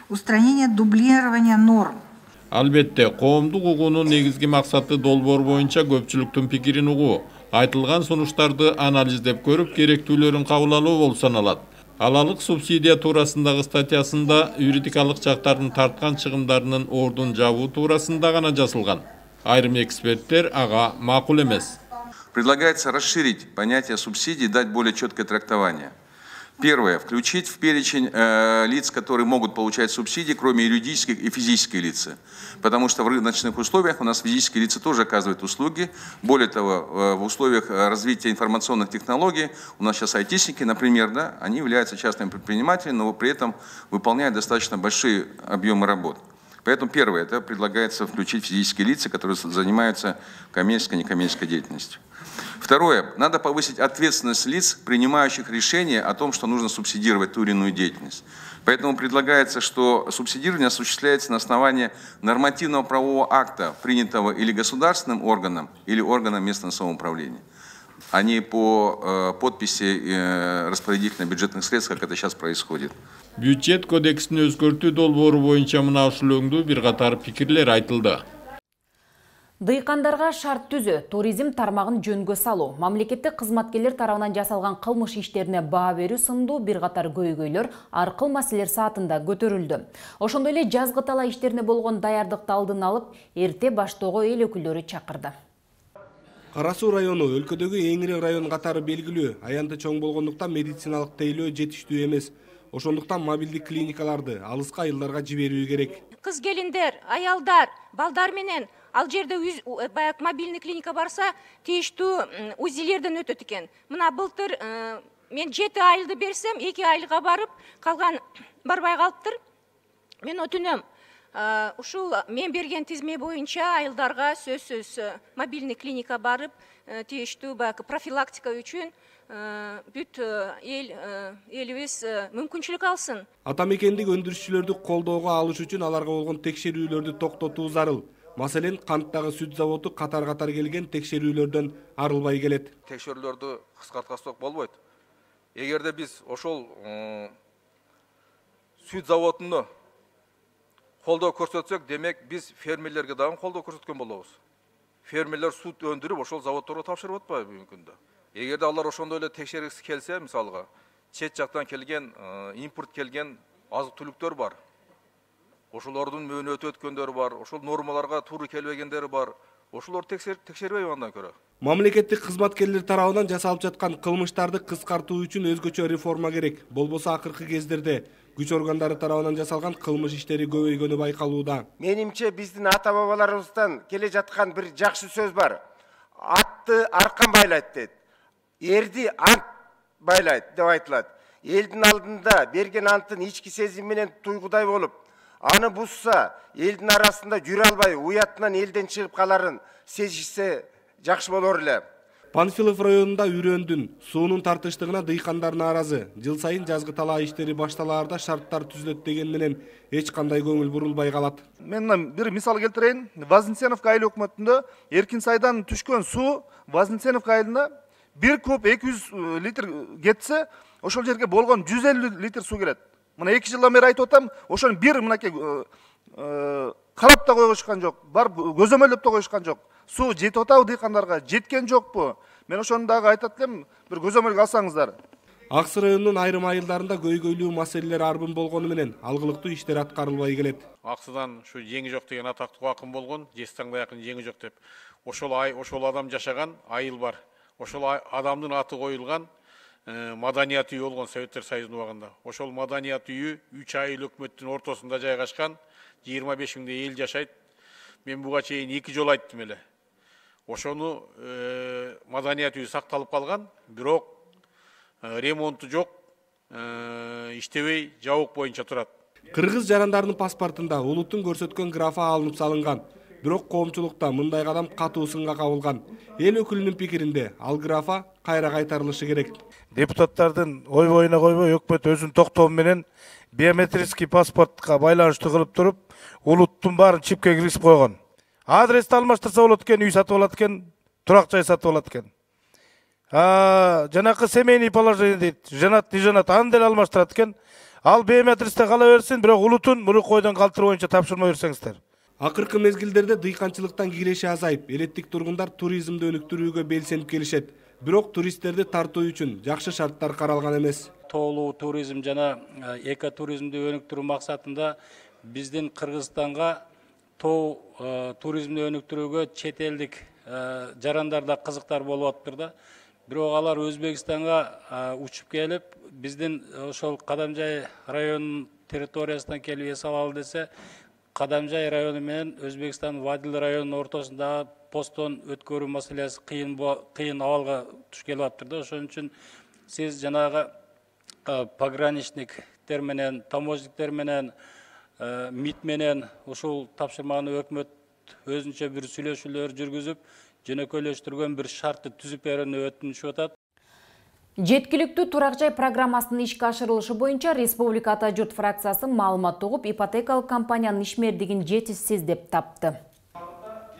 устранение дублирования норм. Албетте, коомдук угуунун негизги максаты долбоор боюнча көпчүлүктүн пикирин угуу, айтылган сунуштарды анализдеп көрүп, керектүүлөрүн кабыл алуу болуп саналат. Алалык субсидия туурасындагы статьясында юридикалык жактардын тарткан чыгымдарынын ордун жабуу туурасында гана жазылган. Айрым эксперттер ага макул эмес. Предлагается расширить понятие субсидий и дать более четкое трактование. Первое. Включить в перечень лиц, которые могут получать субсидии, кроме юридических и физических лиц. Потому что в рыночных условиях у нас физические лица тоже оказывают услуги. Более того, в условиях развития информационных технологий, у нас сейчас айтишники, например, да, они являются частными предпринимателями, но при этом выполняют достаточно большие объемы работ. Поэтому первое, это предлагается включить физические лица, которые занимаются коммерческой и некоммерческой деятельностью. Второе, надо повысить ответственность лиц, принимающих решения о том, что нужно субсидировать ту или иную деятельность. Поэтому предлагается, что субсидирование осуществляется на основании нормативного правового акта, принятого или государственным органом, или органом местного самоуправления, а не по подписи распорядителя бюджетных средств, как это сейчас происходит. Бюджет кодексин өзгөртүү долбоору боюнча мына ушул бир катар пикирлер айтылды. Дыйкандарга шарт түзүү, туризм тармагын жөнгө салуу, мамлекеттик кызматкерлер тарабынан жасалган кылмыш иштерине баа берүү сындуу бир катар көйгөйлөр аркыл маселелер саатында көтөрүлдү. Ошондой эле жазгы талаа иштерине болгон даярдыкты алдын алып, эрте баштоого эл өкүлдөрү чакырды. Кара Суу району өлкөдөгү эң ири район катары белгилүү, аянты чоң болгондуктан медициналык тейлөө жетиштүү эмес. Ошондуктан мобилдик клиникаларды алыска айылдарга жиберүү керек. Кыз келиндер, аялдар, балдар менен ал жерде баяк мобильный клиника барса, тийиштүү УЗИлерден өтөт экен. Мына былтыр мен 7 айлды берсем, 2 айга барып, калган барбай калыптыр. Мен өтүнөм. Ушул мен берген тизме боюнча айылдарга сөзсүз мобильный клиника барып, тийиштүү баяк профилактика үчүн бүт элибиз мүмкүнчүлүк алсын. Ата мекендик өндүрүшчүлөрдү колдоого алыш үчүн аларга болгон текшерүүлөрдү токтотуу зарыл. Маселен, канттагы сүт заводу катар-катар келген текшерүүлөрдөн арылбай келет. Текшерүүлөрдү кыскарткансак болбойт. Эгерде биз ошол сүт заводуну колдоо көрсөтсөк, демек биз фермерлерге дагы колдоо көрсөткөн болобуз. Фермерлер сүт өндүрүп, ошол заводдорго тапшырып атпайбы бүгүнкү күндө. Эгерде алар ошондой эле текшергиси келсе, мисалга, чет жактан келген, импорт келген азык-түлүктөр бар. Ошолордун мөөнөтү өткөндөрү бар, ошол нормаларга туура келбегендери бар. Ошолор текшербей андан көрө. Мамлекеттик кызматкерлер тарабынан жасалып жаткан кылмыштарды кыскартуу үчүн өзгөчө реформа керек. Болбосо акыркы кездерде күч органдары тарабынан жасалган кылмыш иштери көбөйгөнү байкалууда. Менимче биздин ата бабаларыбыздан келе жаткан бир жакшы сөз бар. Атты аркан байлайт дейт. Эрди ант байлайт деп айтылат. Элдин алдында берген антын ички сезим менен туйгудай болуп, аны бузса, элдин арасында жүрө албай, уятынан элден чыгып каларын сезишсе жакшы болор эле. Панфилов районунда үрөндүн суунун тартыштыгына дыйкандар нааразы. Жыл сайын жазгы талаа иштери башталаарда шарттар түзүлөт деген менен эч кандай көңүл бурулбай калат. Мен бир мисал келтирейин. Вознесеновка айыл өкмөтүндө Эркин сайдан түшкөн суу Вознесеновка айылына 1 куб 200 литр кетсе, ошол жерге болгон 150 литр суу келет. Мына 2 жылдан бери айтып атам, ошону бир мынакей карап да койгушкан жок, бар көзөмөлдөп да коюшкан жок. Суу жетип атабы дыйкандарга, жеткен жокпу? Мен ошону дагы айтат элем, бир көзөмөлгө алсаңыздар. Аксы районунун айрым айылдарында көйгөйлүү маселелер арбын болгону менен алгылыктуу иштер аткарылбай келет. Аксыдан ушу жеңи жок деген атактуу акын болгон, Жезтаңда якын жеңи жок деп. Ошол адам жашаган айыл бар. Ошол адамдын аты коюлган маданият үйү болгон Советтер Союзунун убагында. Ошол маданият үйү 3 айыл өкмөттүн ортосунда жайгашкан, 25 миңдей эл жашайт. Мен буга чейин 2 жолу айттым эле. Ошону маданият үйү сакталып калган, бирок ремонту жок, иштебей жабык боюнча турат. Кыргыз жарандарынын паспортунда улуттун көрсөткөн графа алынып салынган. Бирок коомчулукта мындай кадам катуу сынга кабылган. Эл өкүлүнүн пикиринде ал графа кайра кайтарылышы керек. Депутаттардын ой боюна койбой, өкмөт өзүнүн токтоо менен биометрический паспортко байланыштуу кылып туруп, улуттун баарын чипке киргизип койгон. Адрести алмаштырса болот экен, үй сатып алат экен, турак жай сатып алат экен. Жанакы семейный положение дейт, жанат, не жанат, аны деле алмаштырат экен. Ал биометристе кала берсин, бирок улутун муру койдон калтыруу боюнча тапшырма берсеңиздер. Акыркы мезгилдерде дыйканчылыктан киреши азайып, элеттик тургундар туризмди өнүктүрүүгө белсенип келишет. Бирок туристтерди тартуу үчүн жакшы шарттар каралган эмес. Тоолуу туризм жана экотуризмди өнүктүрүү максатында биздин Кыргызстанга тоо туризмди өнүктүрүүгө чет элдик жарандар да кызыктар болуп атыптыр да. Бирок алар Өзбекстанга учуп келип, биздин ошол Кадамжай районунун территориясынан келип эс алалы десе, Кадамжай району менен Өзбекстан Вадил районунун ортосунда посттон өткөрүү маселеси кыйын абалга туш келип атыптыр да. Ошон үчүн сиз жанагы пограничниктер менен, таможниктер менен МИД менен ушул тапшырманы өкмөт өзүнчө бир сүйлөшүүлөр жүргүзүп, жөнөкөйлөштүргөн бир шартты түзүп берүүнү өтүнүшүп атат. Жеткиликтүү турак жай программасынын ишке ашырылышы боюнча Республика Ата Журт фракциясы маалымат угуп, ипотекалык компаниянын ишмердигин жетишсиз деп тапты.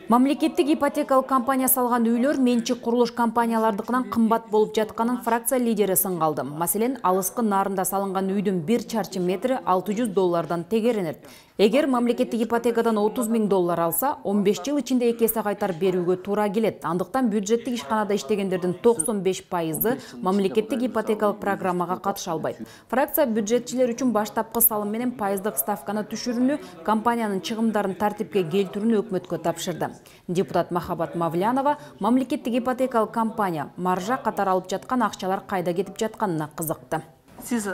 Мамлекеттик ипотекалык компания салган үйлөр менчик курулуш компаниялардыкынан кымбат болуп жатканын фракция лидери сынгалды. Маселен, алыскы нарында салынган үйдүн 1 чарчы метри $600 тегеренет. Эгер мамлекеттик ипотекадан $30.000 алса, 15 жыл ичинде 2 эсе кайтарып берүүгө туура келет. Андыктан бюджеттик ишканада иштегендердин 95%ы мамлекеттик ипотекалык программага катыша албайт. Фракция бюджетчилер үчүн баштапкы салым менен пайыздык ставканы түшүрүүнү, компаниянын чыгымдарын тартипке келтирүүнү өкмөткө тапшырды. Депутат Махабат Мавлянова мамлекеттик ипотекалык компания маржа катар алып жаткан акчалар кайда кетип жатканына кызыкты. Сиз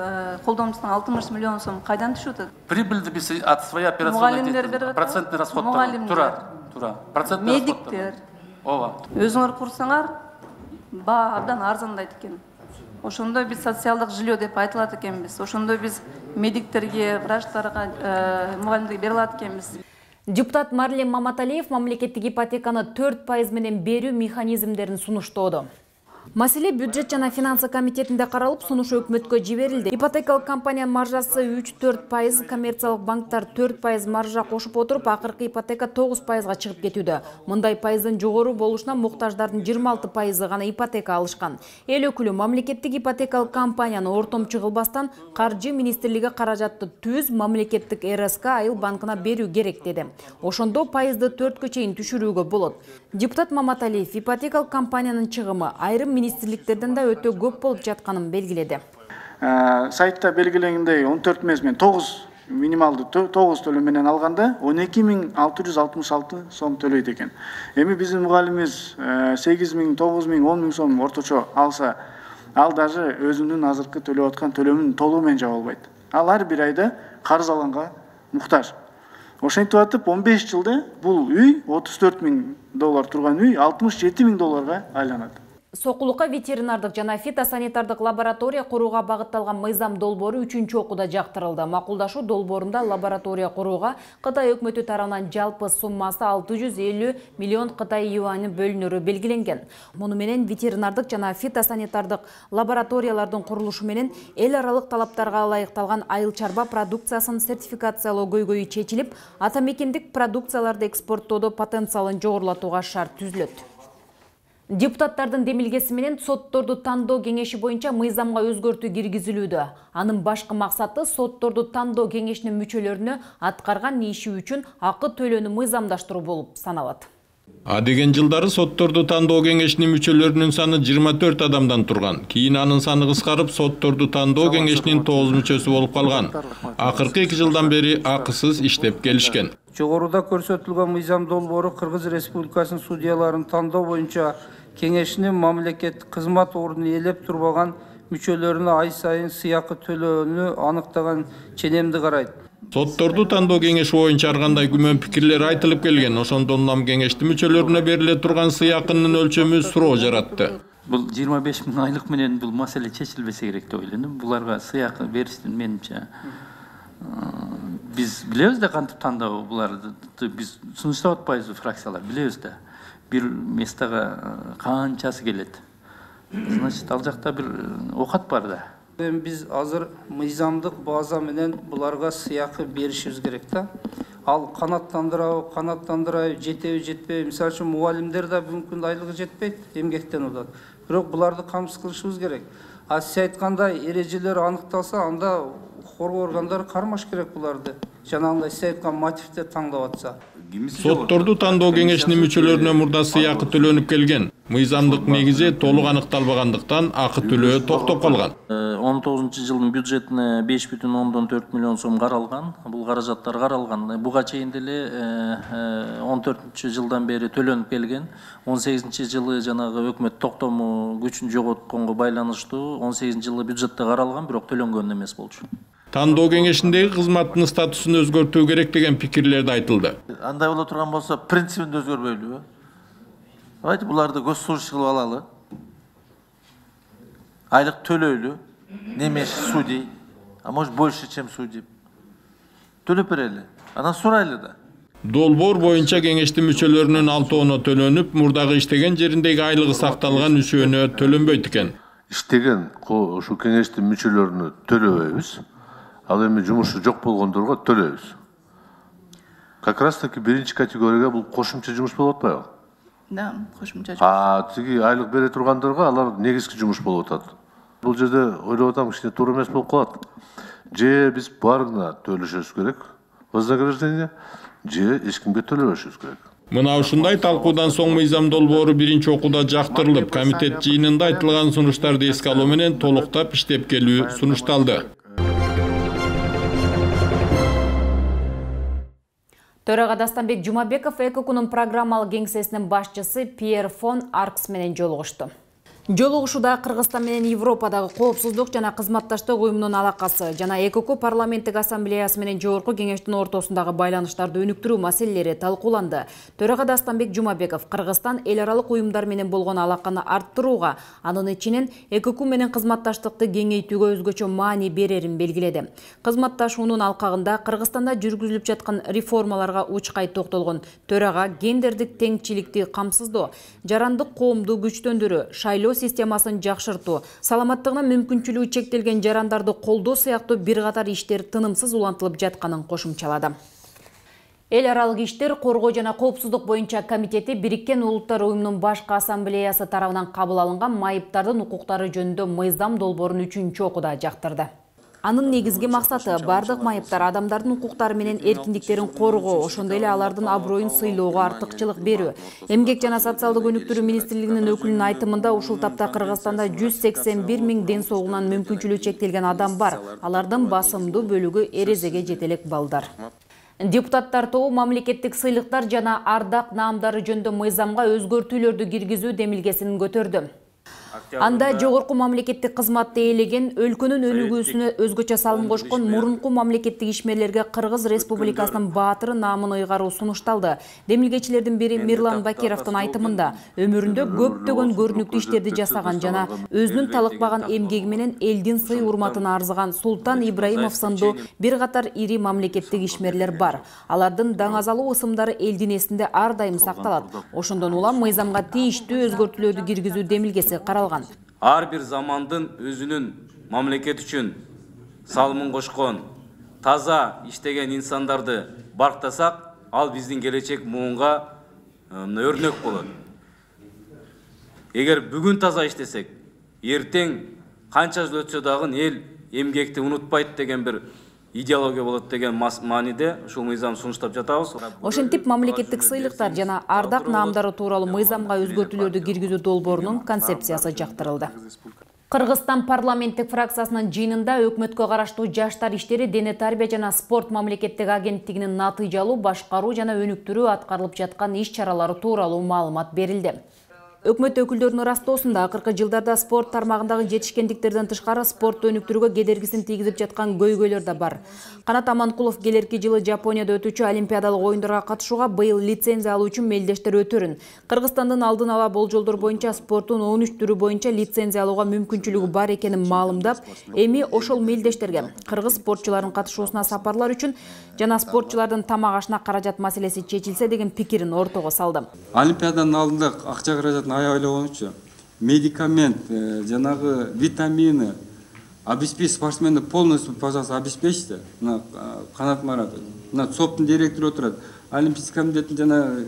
колдонуңуздун 60 миллион сом кайдан түшүп атат? Прибыльды биз от своей операционной процентный расход. Тура. Процентный расход. Медиктер. Ооба. Өзүңөр курсаңар, баа абдан арзандайт экен. Ошондо биз социалдык жилье деп айтылат экенбиз. Ошондо биз медиктерге, врачтарга мугалимдерге бере алат экенбиз. Депутат Марлен Маматалиев мамлекеттик ипотеканы 4% менен берүү механизмдерин сунуштоодо. Маселе бюджет жана финансы комитетинде каралып, сунуш өкмөткө жиберилди. Ипотекалык компаниянын маржасы 3-4%, коммерциялык банктар 4% маржа кошуп отуруп, акыркы ипотека 9%га чыгып кетүүдө. Мындай пайыздын жогору болушуна муктаждардын 26% гана ипотека алышкан. Эл өкүлү мамлекеттик ипотекалык компанияны ортомчу кылбастан Каржы министрлиги каражатты түз мамлекеттик РСК Айыл банкына берүү керек деди. Ошондо пайызды 4-кө чейин түшүрүүгө болот. Депутат Маматалиев ипотекалык компаниянын чыгымы айрым министрликтерден да өтө көп болуп жатканын белгиледи. Сайтта белгиленгендей 14 эмес мен 9 минималды 9 төлөм менен алганда 12.666 сом төлөйт экен. Эми биздин мугалимибиз 8.000, 9.000, 10.000 сом орточо алса, ал даже өзүнүн азыркы төлөп аткан төлөмүн толугу менен жаба албайт. Ал ар бир айда карыз алганга муктаж. Ошентип атып 15 жылда бул үй $34.000 турган үй $67.000 айланат. Сокулукка ветеринардык жана фитосанитардык лаборатория курууга багытталган мыйзам долбоору 3-чү окууда жактырылды. Макулдашуу долбоорунда лаборатория курууга Кытай өкмөтү тарабынан жалпы суммасы 650 миллион Кытай юаны бөлүнөрү белгиленген. Муну менен ветеринардык жана фитосанитардык лабораториялардын курулушу менен эл аралык талаптарга ылайыкталган айыл чарба продукциясын сертификациялоо көйгөйү чечилип, ата мекендик продукцияларды экспорттоодо потенциалын жогорулатууга шарт түзүлөт. Депутаттардын демилгеси менен сотторду тандоо кеңеши боюнча мыйзамга өзгөртүү киргизилүүдө. Анын башкы максаты сотторду тандоо кеңешинин мүчөлөрүнө аткарган иши үчүн акы төлөөнү мыйзамдаштыруу болуп саналат. Адеген жылдары сотторду тандоо кеңешинин мүчөлөрүнүн саны 24 адамдан турган. Кийин анын саны кыскарып, сотторду тандоо кеңешинин 9 мүчөсү болуп калган. Акыркы 2 жылдан бери акысыз иштеп келишкен. Жогоруда көрсөтүлгөн мыйзам долбоору Кыргыз Республикасынын судьяларын тандоо боюнча кеңешинин мамлекеттик кызмат ордун ээлеп турбаган мүчөлөрүнө ай сайын сыйакы төлөөнү аныктаган ченемди карайт. Сотторду тандоо кеңеши боюнча ар кандай күмөн пикирлер айтылып келген. Ошондон улам кеңештин мүчөлөрүнө бериле турган сыйакынын өлчөмү суроо жаратты. Бул 25 000 айлык менен бул маселе чечилбесе керек деп ойлойм. Буларга сыйакы бериштин менимче биз билебиз да кантип тандоо буларды биз сунуштап атпайбызбы фракциялар билебиз да. Бир местага канчасы келет. Значит, ал жакта бир окат бар да. Биз азыр мыйзамдык база менен буларга сыйакы беришибиз керек да. Ал канаттандырабы, жетеби, жетпеби. Мисалы үчүн мугалимдер да мүмкүн айлыгы жетпейт, эмгектен атат. Бирок буларды камсыз кылышыбыз керек. А сиз айткандай эрежелер аныкталса, анда коргоо органдары кармаш керек буларды. Жанагындай сиз айткан мотивде таңдап атса. Сотторду тандоо кеңешинин мүчөлөрүнө мурда сыйакы төлөнүп келген. Мыйзамдык негизи толук аныкталбагандыктан акы төлөө токтоп калган. 19 жылдын бюджетине 5,4 миллион сом каралган. Бул каражаттар каралган. Буга чейин деле 14 жылдан бери төлөнүп келген. 18 жылы жанагы өкмөт токтому күчүн жоготконго байланыштуу 18 жылы бюджетте каралган, бирок төлөнгөн эмес болчу. Тандоо кеңешиндеги кызматтын статусун өзгөртүү керек деген пикирлерди айтылды. Андай боло турган болсо, принцибинде өзгөрбөйлүбү? Давайте буларды госслужащий кылып алалы. Айлык төлөйлү, не меньше судей, а может больше, чем судей. Төлөп берели. Анан сурайлы да. Долбоор боюнча кеңештин мүчөлөрүнүн 6-10 төлөнүп, мурдагы иштеген жериндеги айлыгы сакталган 3-өөнө төлөнбөйт экен. Иштеген ушу кеңештин мүчөлөрүнө төлөбөйбүз. Ал эми жумушу жок болгондорго төлөйбүз. Как раз таки биринчи категорияга бул кошумча жумуш болуп атпайбы? Да, кошумча жумуш. Тиги айлык бере тургандорго алар негизги жумуш болуп атат. Бул жерде ойлоп атам, кичине туура эмес болуп калат. Же биз баарына төлөшөбүз керек, вознаграждение, же эч кимге төлөбөшүбүз керек. Мына ушундай талкуудан соң мыйзам долбоору биринчи окууда жактырылып, комитет жыйынында айтылган сунуштарды эске алуу менен толуктап иштеп келүү сунушталды. Төрага Дастанбек Жумабеков ЭКОКунун программалык кеңсесинин башчысы Пьер фон Аркс менен жолугушту. Жолугушууда Кыргызстан менен Европадагы коопсуздук жана кызматташтык уюмунун алакасы жана ЭКОК парламенттик ассамблеясы менен жогорку кеңештин ортосундагы байланыштарды өнүктүрүү маселелери талкууланды. Төрага Дастанбек Жумабеков Кыргызстан эл аралык уюмдар менен болгон алаканы арттырууга, анын ичинен ЭКОК менен кызматташтыкты кеңейтүүгө өзгөчө маани берерин белгиледи. Кызматташуунун алкагында Кыргызстанда жүргүзүлүп жаткан реформаларга учкай токтолгон. Төрага гендердик теңчиликти камсыздоо, жарандык коомду күчтөндүрүү, шайлоо системасын жакшыртуу, саламаттыгына мүмкүнчүлүгү чектелген жарандарды колдоо сыяктуу бир катар иштер тынымсыз улантылып жатканын кошумчалады. Эл аралык иштер, коргоо жана коопсуздук боюнча комитети Бириккен Улуттар уюмунун башкы ассамблеясы тарабынан кабыл алынган майыптардын укуктары жөнүндө мыйзам долбоорун 3-чү окууда жактырды. Анын негизги максаты бардык майыптар адамдардын укуктары менен эркиндиктерин коргоо, ошондой эле алардын аброюн сыйлоого артыкчылык берүү. Эмгек жана социалдык өнүктүрүү министрлигинин өкүлүнүн айтымында ушул тапта Кыргызстанда 181 000 ден соолугунан мүмкүнчүлүгү чектелген адам бар. Алардын басымдуу бөлүгү эрезеге жете элек балдар. Депутаттар тобу мамлекеттик сыйлыктар жана ардак наамдары жөнүндө мыйзамга өзгөртүүлөрдү киргизүү демилгесин көтөрдү. Анда жогорку мамлекеттик кызматты ээлеген, өлкөнүн өнүгүүсүнө өзгөчө салым кошкон мурунку мамлекеттик ишмерлерге Кыргыз Республикасынын баатыры наамын ыйгаруу сунушталды. Демилгечилердин бири Мирлан Бакировдун айтымында, өмүрүндө көптөгөн көрүнүктүү иштерди жасаган жана өзүнүн талыкпаган эмгеги менен элдин сый урматын арзыган Султан Ибраимов сындуу бир катар ири мамлекеттик ишмерлер бар. Алардын даңазалуу ысымдары элдин эсинде ар дайым сакталат. Ошондон улам мыйзамга тийиштүү өзгөртүүлөрдү киргизүү демилгеси каралган. Ар бир замандын өзүнүн мамлекет үчүн салымын кошкон, таза иштеген инсандарды барктасак, ал биздин келечек муунга өрнөк болот. Эгер бүгүн таза иштесек, эртең канча жыл өтсө дагы эл эмгекти унутпайт деген бир идеология болот деген мааниде ушул мыйзам сунуштап жатабыз. Ошентип мамлекеттик сыйлыктар жана ардак наамдары тууралуу мыйзамга өзгөртүүлөрдү киргизүү долбоорунун концепциясы жактырылды. Кыргызстан парламенттик фракциясынын жыйынында өкмөткө караштуу жаштар иштери, дене тарбия жана спорт мамлекеттик агенттигинин натыйжалуу башкаруу жана өнүктүрүү аткарылып жаткан иш-чаралары тууралуу маалымат берилди. Өкмөт өкүлдөрүнүн ырастоосунда акыркы жылдарда спорт тармагындагы жетишкендиктерден тышкары спортту өнүктүрүүгө кедергисин тийгизип жаткан көйгөйлөр да бар. Канат Аманкулов келерки жылы Жапонияда өтүүчү олимпиадалык оюндарга катышууга быйыл лицензия алуу үчүн мелдештер өтөрүн. Кыргызстандын алдын ала болжолдор боюнча спорттун 13 түрү боюнча лицензия алууга мүмкүнчүлүгү бар экенин маалымдап, эми ошол мелдештерге кыргыз спортчуларынын катышуусуна сапарлар үчүн жана спортчулардын тамак ашына каражат маселеси чечилсе деген пикирин ортого салды. Олимпиаданын алдында акча каражатын аябайлабагычы медикамент, жанагы витамины обеспечить спортсменди полностью, пожалуйста, обеспечьте. Канат Маратов, ЦОПтун директору отурат, Олимпийский комитеттин жана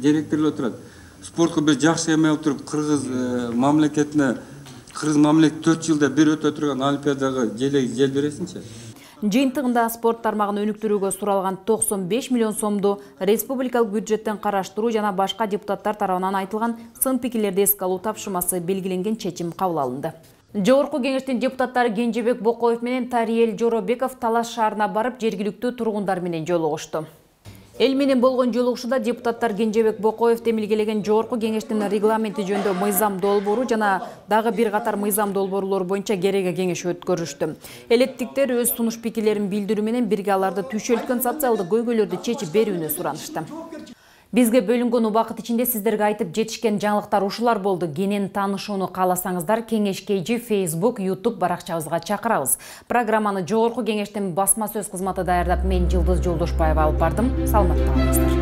директору отурат. Спортко бир жакшы эме алып туруп, кыргыз мамлекетине 4 жылда бир өтө турган олимпиадага жел бересинчи. Жыйынтыгында спорт тармагын өнүктүрүүгө суралган 95 миллион сомду республикалык бюджеттен караштыруу жана башка депутаттар тарабынан айтылган сын пикирлерди эске алуу тапшырмасы белгиленген чечим кабыл алынды. Жогорку кеңештин депутаттары Кенжебек Бокоев менен Тариел Жоробеков Талас шаарына барып, жергиликтүү тургундар менен жолугушту. Эл менен болгон жолугушууда депутаттар Кенжебек Бокоев демилгелеген жогорку кеңештин регламенти жөнүндө мыйзам долбоору жана дагы бир катар мыйзам долбоорлор боюнча кереге кеңеш өткөрүштү. Элеттиктер өз сунуш пикирлерин билдирүү менен бирге аларды түйшөлткөн социалдык көйгөйлөрдү чечип берүүнү суранышты. Бизге бөлүнгөн убакыт ичинде сиздерге айтып жетишкен жаңылыктар ушулар болду. Кенен таанышууну кааласаңыздар Кеңеш Facebook, YouTube баракчабызга чакырабыз. Программаны Жогорку Кеңештин басма сөз кызматы даярдап, мен Жылдыз Жолдошбаева алып бардым. Саламатта калыңыздар.